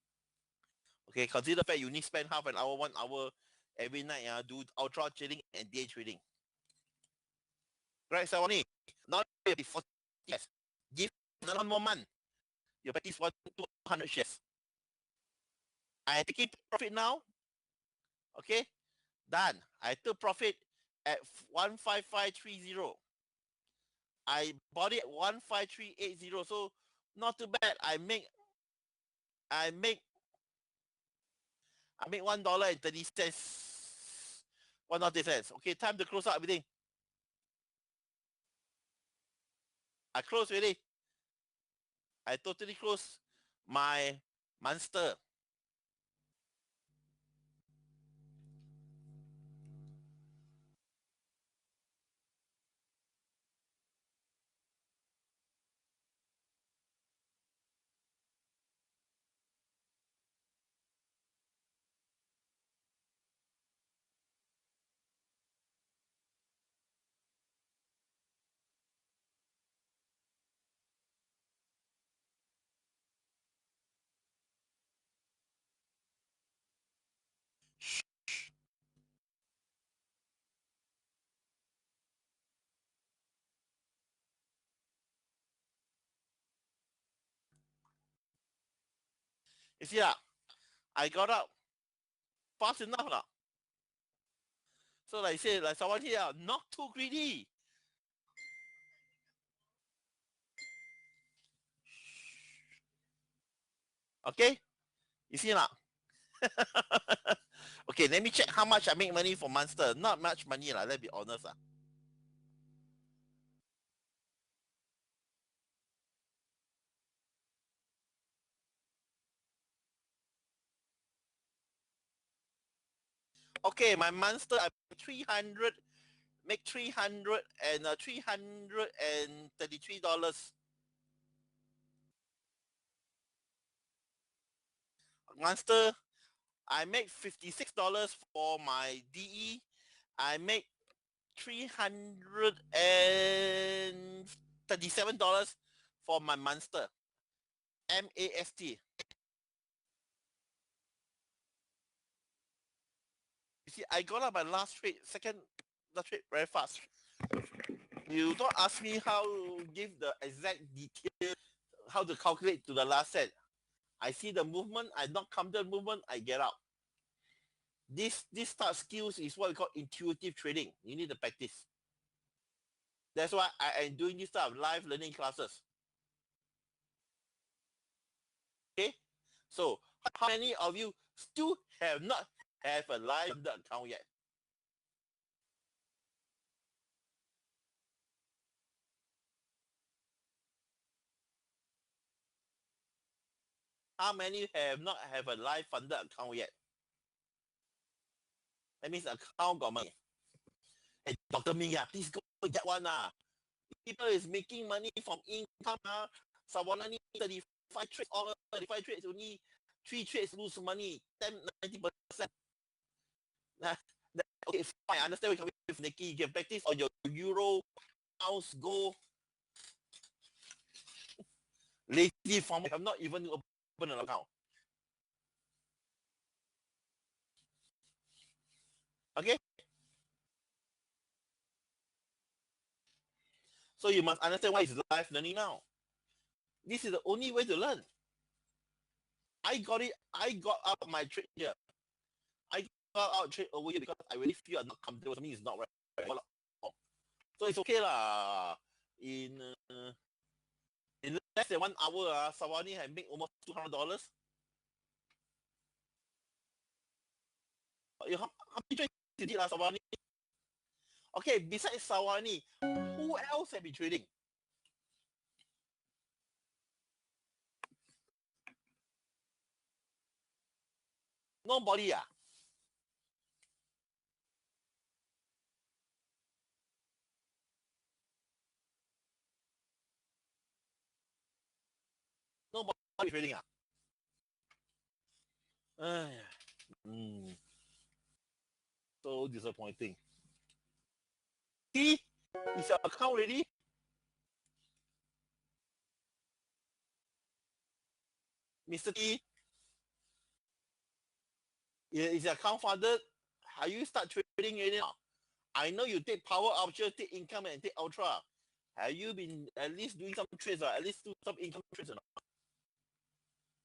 Speaker 1: Okay, consider the fact you need to spend half an hour, 1 hour every night do ultra trading and day trading. Right, Sawani? Now you have 40 shares. Give another 1 more month. You practice 200 shares. I taking profit now. Okay, done. I took profit at 15530. I bought it at 15380. So not too bad. I make $1.30. $1.30. Okay, time to close out everything. I close already. I totally close my monster. You see I got up fast enough lah. So like I say, like someone here, not too greedy. Okay, you see lah. Okay, let me check how much I make money for Monster. Not much money lah. Let's be honest lah. Okay, my Monster, I 300, make 300 and $333. Monster, I make $56 for my DE. I make $337 for my Monster. MAST. You see, I got up my last trade, second last trade very fast. You don't ask me how to give the exact detail, how to calculate to the last set. I see the movement, I not come the movement, I get out. This type of skills is what we call intuitive trading. You need to practice. That's why I am doing this type of live learning classes. Okay, so how many of you still have not have a live account yet? How many have not have a live funded account yet? That means account got money. Hey, Dr. Ming, please go get one. People is making money from income. Someone need 35 trades, all 35 trades, only 3 trades lose money, 10-90%. Okay, fine, I understand we can with Nikki. You can practice on your euro, pounds, gold. Lazy farm have not even opened an account. Okay? So you must understand why it's live learning now. This is the only way to learn. I got out my trade here. I got out trade over here because I really feel I'm not comfortable. Something is not right. So it's okay lah. In less than 1 hour, Sawani had made almost $200. How many trades you did, Sawani? Okay, besides Sawani, who else have been trading? Nobody. Nobody trading. So disappointing. See, is your account ready? Mr. T, is your account funded? Are you start trading already now? I know you take power option, take income, and take ultra. Have you been at least doing some trades or at least do some income trades or not?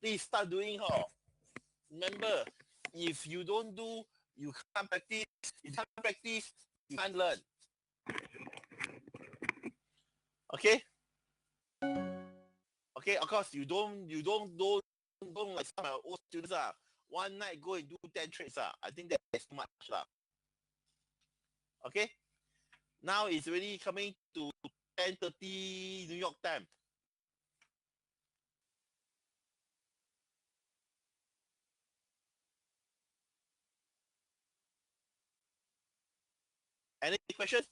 Speaker 1: Please start doing her. Remember, if you don't do, you can't practice. You can't practice, you can't learn. Okay? Okay, of course you don't like some of my old students one night go and do 10 trades I think that's too much Okay, now it's already coming to 10:30 New York time. Any questions?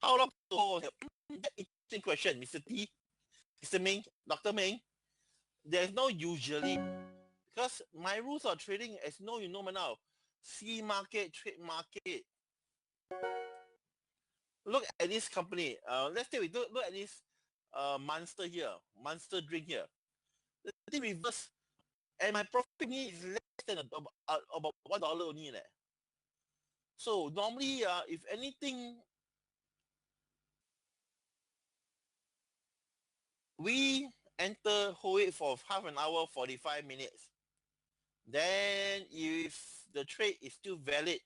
Speaker 1: How long to hold? Interesting question, Mr. T, Mr. Ming, Dr. Ming. There's no usually, because my rules of trading, as you know now, see market, trade market. Look at this company. Let's say we look at this Monster here, Monster drink here. The thing reverse, and my profit is less than about $1 only. So normally, if anything, we enter, hold it for half an hour, 45 minutes. Then if the trade is still valid,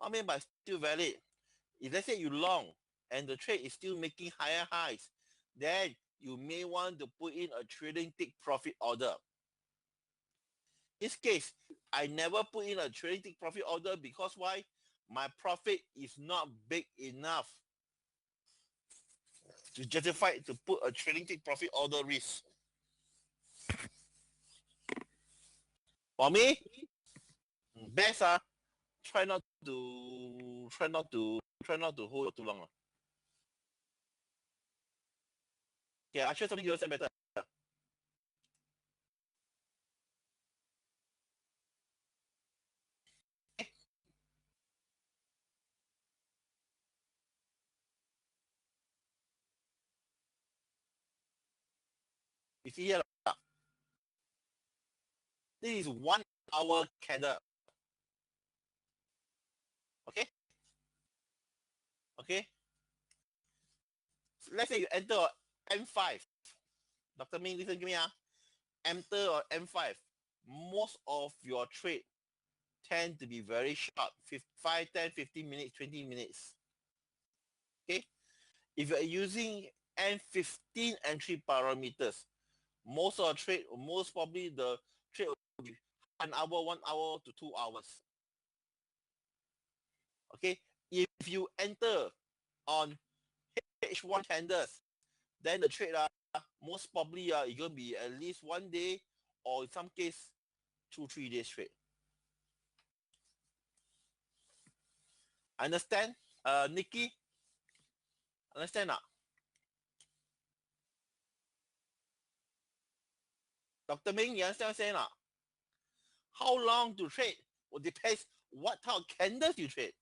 Speaker 1: I mean by still valid, if let's say you long and the trade is still making higher highs, then you may want to put in a trading take profit order. In this case, I never put in a trading take profit order because why? My profit is not big enough to justify to put a trading take profit order risk. For me, best try not to hold too long. Okay, I'll show something you understand better. You see here, this is 1 hour candle. Okay? Okay? So let's say you enter M5. Dr. Ming, listen to me. Enter or M5. Most of your trade tend to be very short. 5, 10, 15 minutes, 20 minutes. Okay? If you're using M15 entry parameters, most of the trade, most probably the trade will be an hour, 1 hour to 2 hours. Okay? If you enter on H1 candles, then the trade most probably is going to be at least 1 day or in some case 2-3 days trade. Understand, Nikki? Understand not? Dr. Ming, you understand what I'm saying not? How long to trade will depends what type of candles you trade.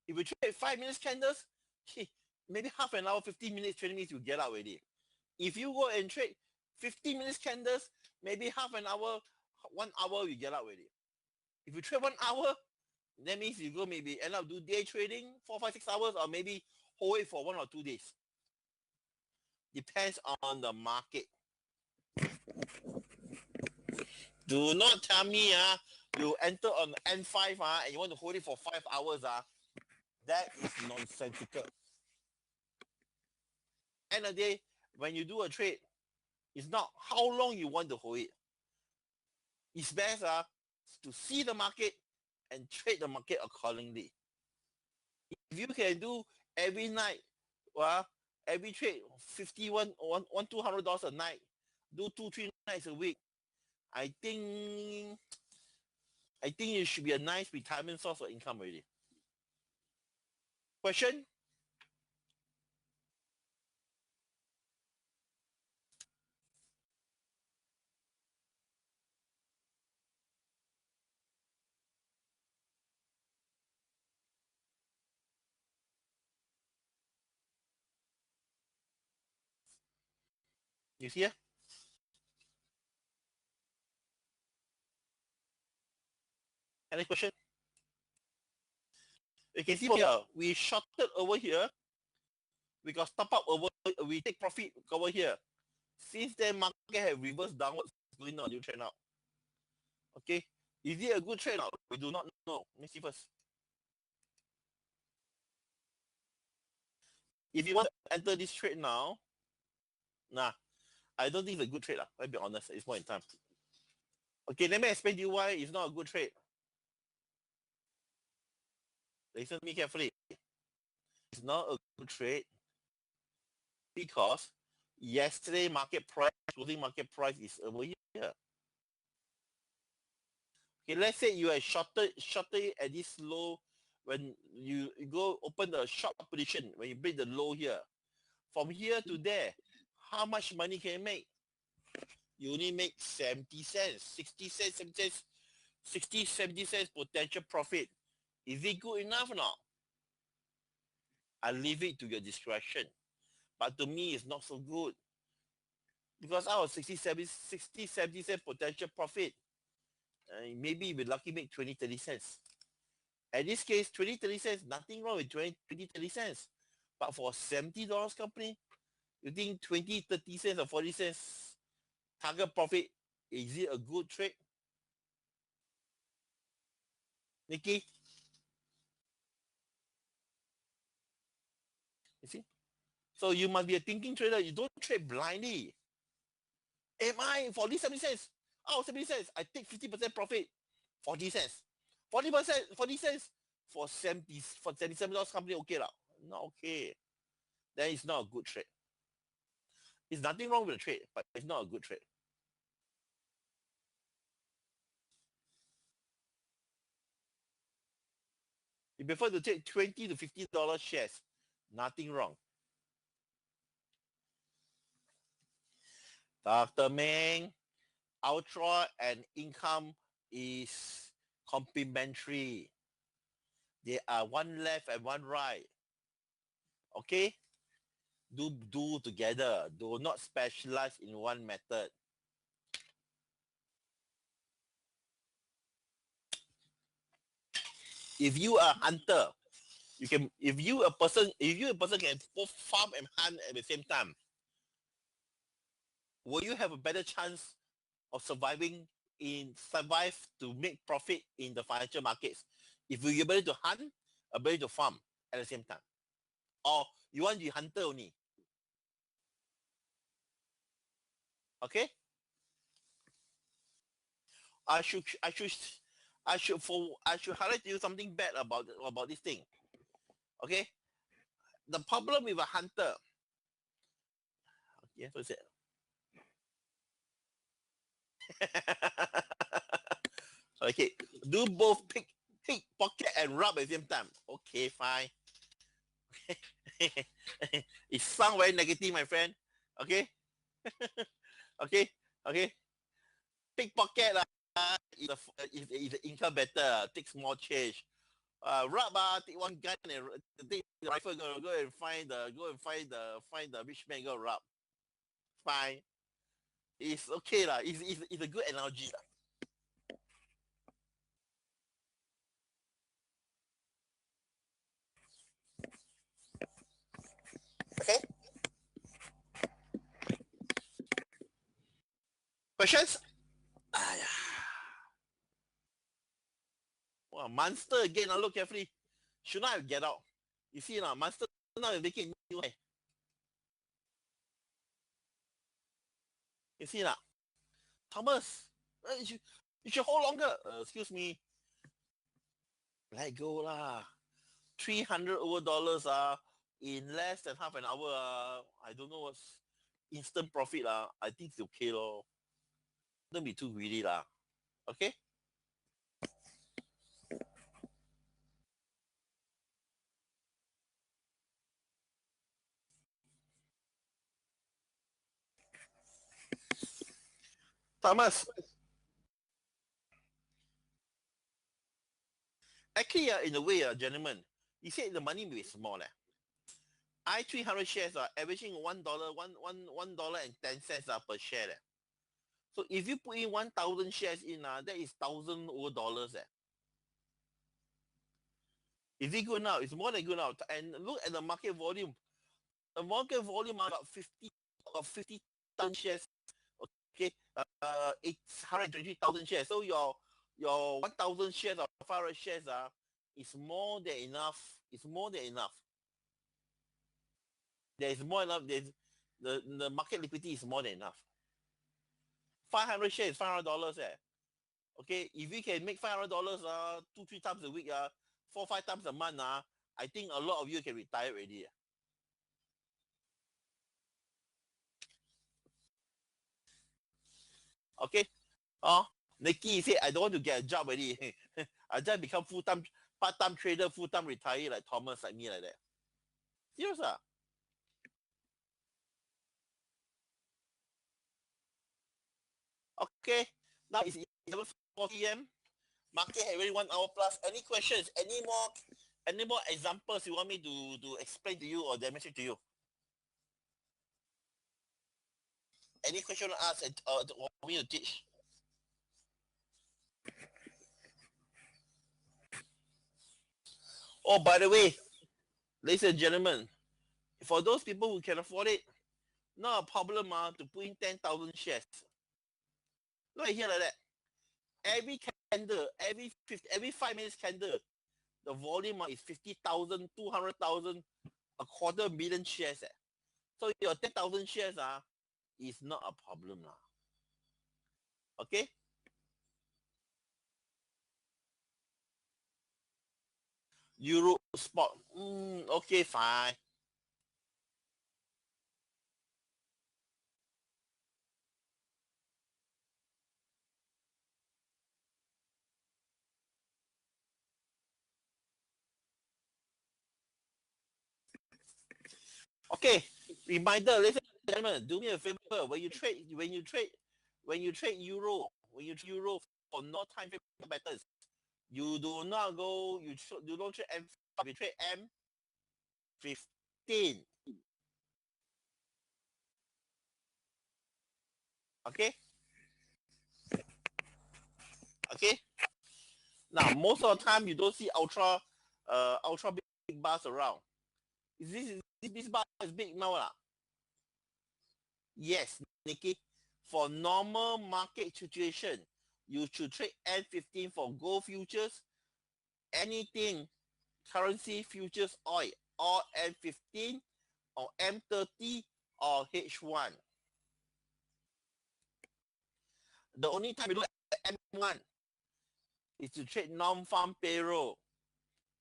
Speaker 1: If you trade 5 minutes candles, maybe half an hour, 15 minutes, 20 minutes, you get out already. If you go and trade 15 minutes candles, maybe half an hour, 1 hour, you get out already. If you trade 1 hour, that means you go maybe end up do day trading 4, 5, 6 hours, or maybe hold it for 1 or 2 days. Depends on the market. Do not tell me you enter on N5 and you want to hold it for 5 hours. That is nonsensical. End of the day, when you do a trade, it's not how long you want to hold it. It's best to see the market and trade the market accordingly. If you can do every night, every trade $51, $200 a night, do 2-3 nights a week, I think it should be a nice retirement source of income already. Question? You see here? Any question? You can see here, we shorted over here. We got stop up over, we take profit over here. Since then, market have reversed downwards, going on a new trend now. Okay, is it a good trade now? We do not know. Let me see first. If you want to enter this trade now, nah, I don't think it's a good trade. I'll be honest, it's more in time. Okay, let me explain to you why it's not a good trade. Listen to me carefully. It's not a good trade because yesterday market price, closing market price is over here. Okay, let's say you are shorted at this low when you go open the short position, when you break the low here. From here to there, how much money can you make? You only make 70 cents, 60 cents, 70 cents, 60, 70 cents potential profit. Is it good enough or not? I leave it to your discretion. But to me, it's not so good. Because out of 60, 70 cents potential profit, maybe you'll be lucky make 20, 30 cents. In this case, 20, 30 cents, nothing wrong with 20, 30 cents. But for $70 company, You think 20, 30 cents or 40 cents target profit, is it a good trade? Nikki? You see? So you must be a thinking trader. You don't trade blindly. Am I for this 70 cents? Oh, 70 cents. I take 50% profit. 40 cents. 40 cents for 70 for $77 company, okay lah. Not okay. Then it's not a good trade. There's nothing wrong with the trade, but it's not a good trade. You prefer to take $20 to $50 shares. Nothing wrong. Dr. Meng, Ultra and Income is complementary. They are one left and one right. Okay? Do together. Do not specialize in one method. If you are a hunter, you can. If you a person can both farm and hunt at the same time, will you have a better chance of survive to make profit in the financial markets if you're able to hunt, able to farm at the same time? Or you want to be hunter only? Okay? I should highlight to you something bad about this thing. Okay? The problem with a hunter. Okay, what's it? Okay, do both pickpocket and rob at the same time. Okay, fine. It sounds very negative, my friend. Okay? Okay? Pickpocket is the income better, takes more change. Rob take one gun and take the rifle, go and find the rich man, go rob. Fine. It's okay lah. It's a good analogy lah. Okay. Questions? Wow, monster again. Now look carefully. Should not have get out. You see now, monster now is making new high. You see now, Thomas, you should hold longer. Excuse me. Let go lah. $300 over in less than half an hour. I don't know what's instant profit I think it's okay lor. Don't be too greedy lah. Okay. Thomas. Actually, in a way, gentlemen, you said the money may be small. I 300 shares are averaging $1.10 per share. So if you put in 1,000 shares in, that is $1,000 over dollars. Is it good now? It's more than good now. And look at the market volume. The market volume about 50,000 shares. Okay, 823,000 shares. So your 1,000 shares or 500 shares is more than enough. It's more than enough. There is more enough. The market liquidity is more than enough. 500 shares, $500. Okay, if you can make $500 2-3 times a week, 4-5 times a month, I think a lot of you can retire already. Okay. Nikki said, I don't want to get a job already. I just become full-time, part-time trader, full-time retire like Thomas, like me, like that. Serious Okay. Now it's 11:40 p.m. Market has already 1 hour plus. Any questions? Any more examples you want me to explain to you or demonstrate to you? Any question to ask or want me to teach? Oh, by the way, ladies and gentlemen, for those people who can afford it, not a problem to put in 10,000 shares. Look here like that. Every candle, every 5 minutes candle, the volume is 50,000, 200,000, a quarter million shares. So your 10,000 shares is not a problem. Okay? Euro spot. Okay, fine. Okay, reminder, ladies and gentlemen, do me a favor. When you trade euro, for no time frame patterns, you do not go. You don't trade M5. You trade M15. Okay. Okay. Now, most of the time, you don't see ultra big bars around. This bar is big now. Yes, Nikki. For normal market situation, you should trade M15 for gold futures, anything, currency futures, oil, or M15 or M30 or H1. The only time you look at M1 is to trade non-farm payroll,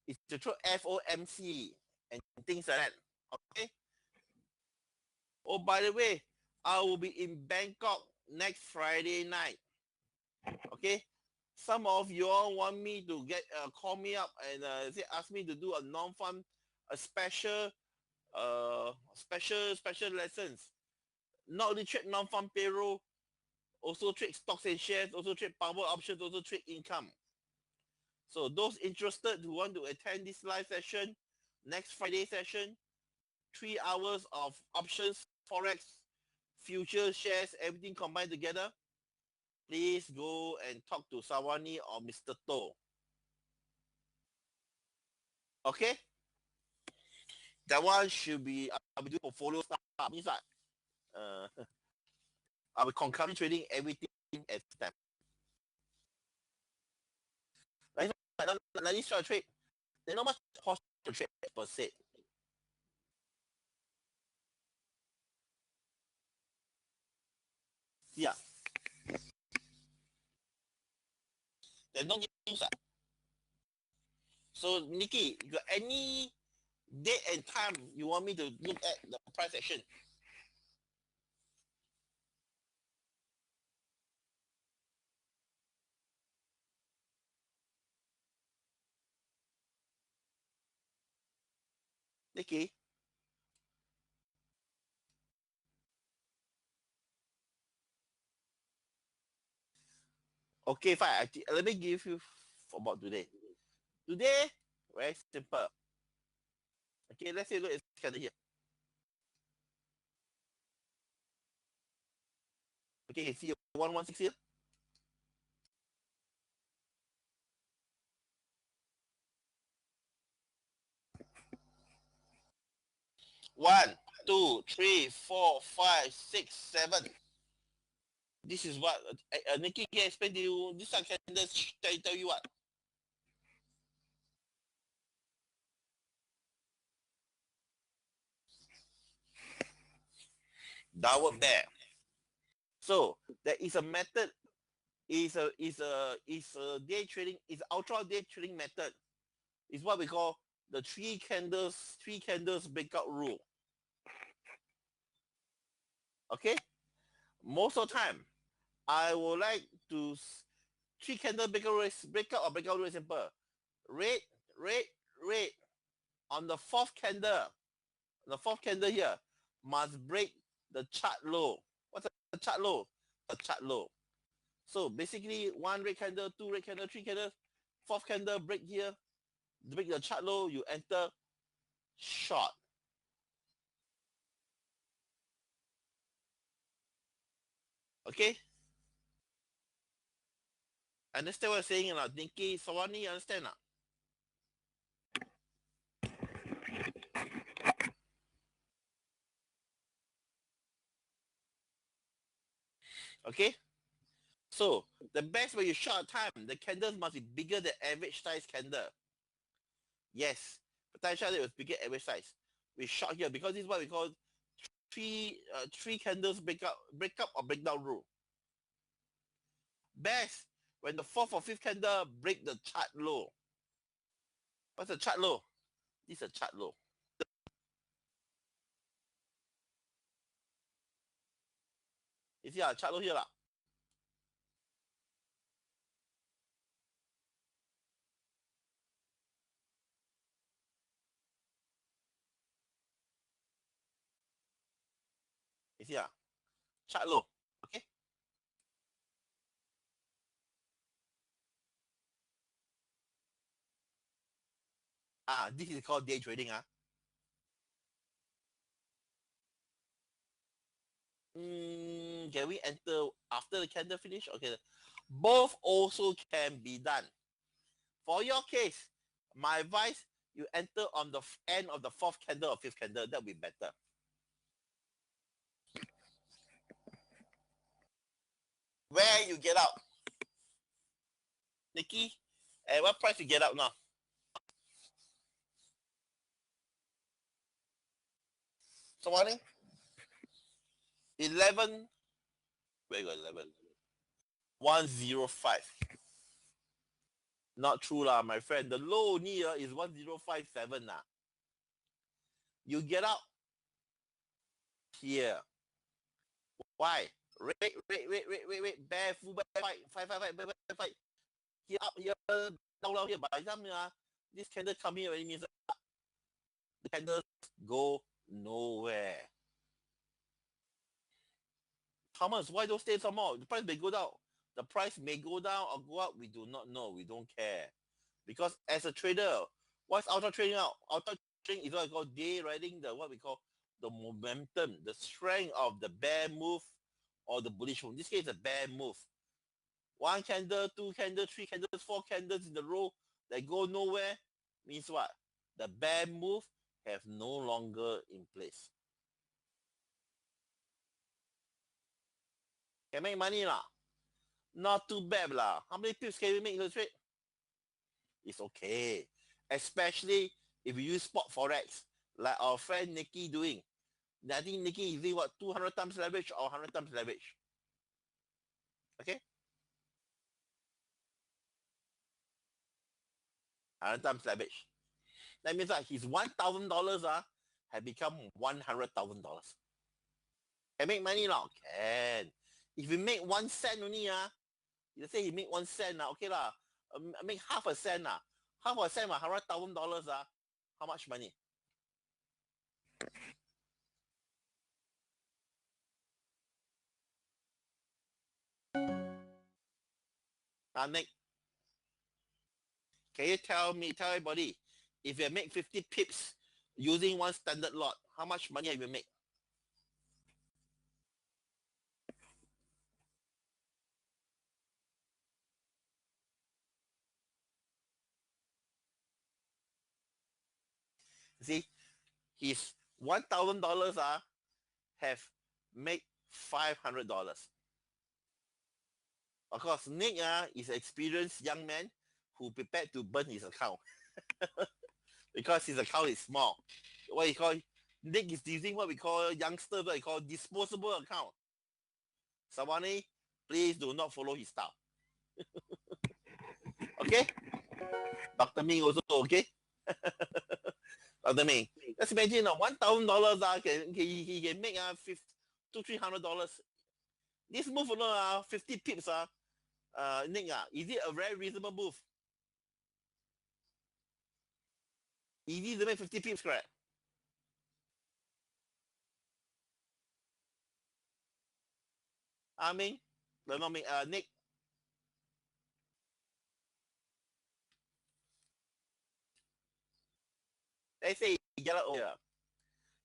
Speaker 1: is to trade FOMC and things like that. Okay. Oh, by the way, I will be in Bangkok next Friday night. Okay. Some of you all want me to call me up and ask me to do a non-farm, a special lessons. Not only trade non-farm payroll, also trade stocks and shares, also trade power options, also trade income. So those interested who want to attend this live session, next Friday session, 3 hours of options, forex, futures, shares, everything combined together, please go and talk to Sawani or Mr. To. Okay? That one should be, I'll be doing portfolio stuff. Means like, I'll be concurrently trading everything at the time. Like this short trade, there's not much cost to trade per se. Yeah. There's no news. So Nikki, you got any date and time you want me to look at the price action? Nikki? Okay, fine. Let me give you about today. Today, very simple. Okay, let's say look at this candle here. Okay, see 116 here? One, two, three, four, five, six, seven. This is what Nikki can explain to you. This I can just tell you what. Downward bear. So there is a method. Is a day trading. Is ultra day trading method. Is what we call the three candles breakout rule. Okay. Most of the time, I would like to three candle breakout rule is simple. Red, red, red. On the fourth candle here must break the chart low. What's the chart low? The chart low. So basically, one red candle, two red candle, three candles, fourth candle break here, break the chart low, you enter short. Okay? Understand what I'm saying? Dinky, Sawani, understand? Okay? So, the best way you short time, the candles must be bigger than average size candle. Yes, potentially it was bigger average size. We short here because this is what we call three candles break up or breakdown rule. Best when the fourth or fifth candle break the chart low. What's the chart low? This is a chart low. You see chart low here lah. You see chart low. Okay. This is called day trading. Can we enter after the candle finish? Okay. Both also can be done. For your case, my advice, you enter on the end of the fourth candle or fifth candle. That would be better. Where you get out? Nikki, at what price you get out now? So what? 11. Where you got 11? 105. Not true lah, my friend. The low near is 1057 lah. You get out here. Why? Wait. Bear, full bear, fight, fight. Here up here, down here. By the time this candle come here, it means the candles go nowhere. Thomas, why don't stay some more? The price may go down. The price may go down or go up. We do not know. We don't care. Because as a trader, what's alpha trading out? Alpha trading is what we call day riding, the what we call the momentum, the strength of the bear move or the bullish move. In this case, a bear move. One candle, two candles, three candles, four candles in the row that go nowhere means what? The bear move have no longer in place. Can make money lah. Not too bad lah. How many pips can we make in the trade? It's okay. Especially if you use spot forex, like our friend Nikki doing. I think Nikki is doing what, 200 times leverage or 100 times leverage. Okay? 100 times leverage. That means that his $1,000 have become $100,000. Can make money now? Can. If you make 1 cent only, you say you make 1 cent, okay lah. Make half a cent, half a cent, $100,000, how much money? Nick, can you tell everybody, if you make 50 pips using one standard lot, how much money have you made? See, his $1,000 have made $500. Of course, Nick is an experienced young man who prepared to burn his account because his account is small. What you call Nick is using what we call youngster, what we call disposable account. Somebody, please do not follow his style. Okay? Dr. Ming also okay? Dr. Ming, let's imagine $1,000 he can make $200-300. This move 50 pips Nick is it a very reasonable move? Easy to make 50 pips, correct? I mean, Nick. They say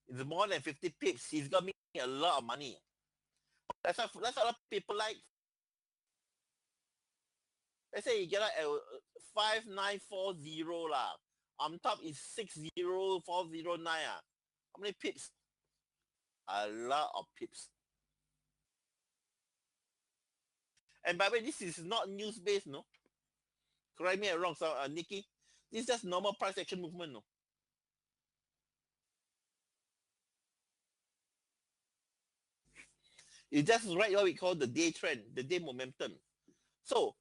Speaker 1: it's more than 50 pips. He's got me a lot of money. That's what a lot of people like. They say you get at 5940 lah. On top is 60409. How many pips? A lot of pips. And by the way, this is not news-based, no? Correct me if I'm wrong, so, Nikki. This is just normal price action movement, no? It's just right what we call the day trend, the day momentum. So,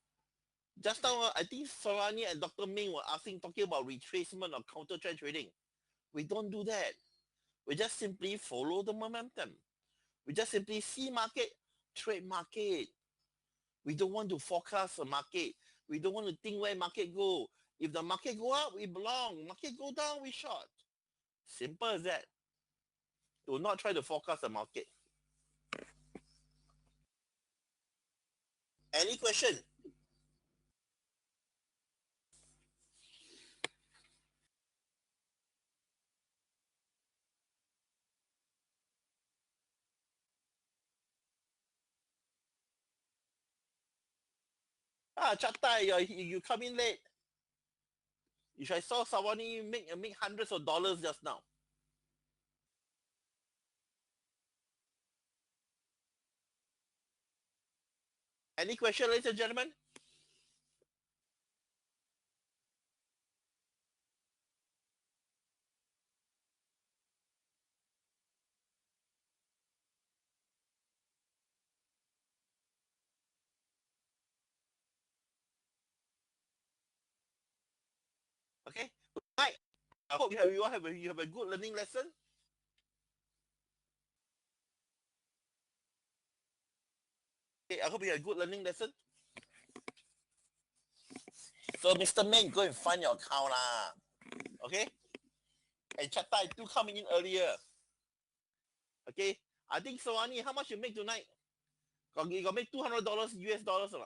Speaker 1: just now, I think Sarani and Dr. Ming were talking about retracement or counter trend trading. We don't do that. We just simply follow the momentum. We just simply see market, trade market. We don't want to forecast the market. We don't want to think where market go. If the market go up, we belong. Market go down, we short. Simple as that. Do not try to forecast the market. Any question? Chatai, you come in late. If I saw someone make hundreds of dollars just now. Any question, ladies and gentlemen? Okay. Good night. I hope you all have a good learning lesson. Okay, I hope you have a good learning lesson. So, Mr. Ming, go and find your account lah. Okay? And Chatai, do come in earlier. Okay? I think, Sawani, how much you make tonight? You got make $200 US dollars or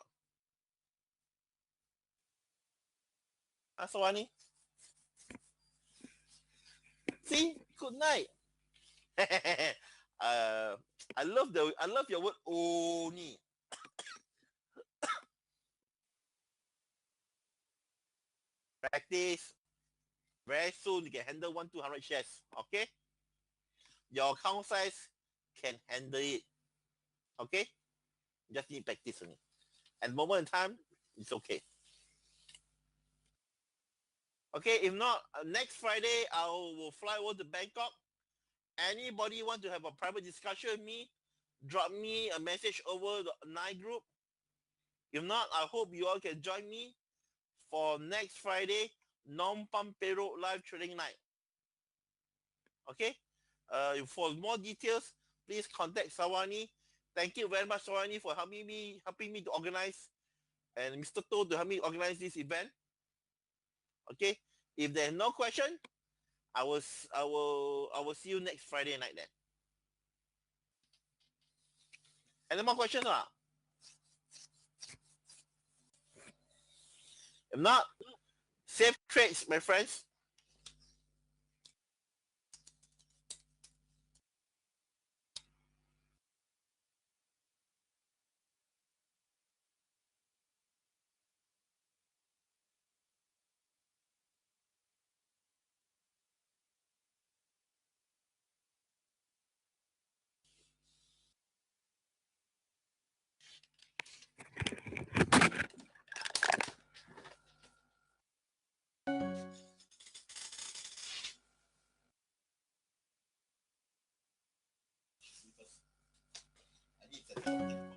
Speaker 1: not? Sawani? See? Good night. I love your word only. Practice. Very soon you can handle 200 shares. Okay? Your account size can handle it. Okay? Just need practice only. At the moment in time, it's okay. Okay, if not, next Friday, I will fly over to Bangkok. Anybody want to have a private discussion with me, drop me a message over the night group. If not, I hope you all can join me for next Friday, non-pump payroll live trading night. Okay? For more details, please contact Sawani. Thank you very much, Sawani, for helping me to organize, and Mr. To to help me organize this event. Okay? If there's no question, I will see you next Friday night then. Any more questions? If not, safe trades, my friends. I need to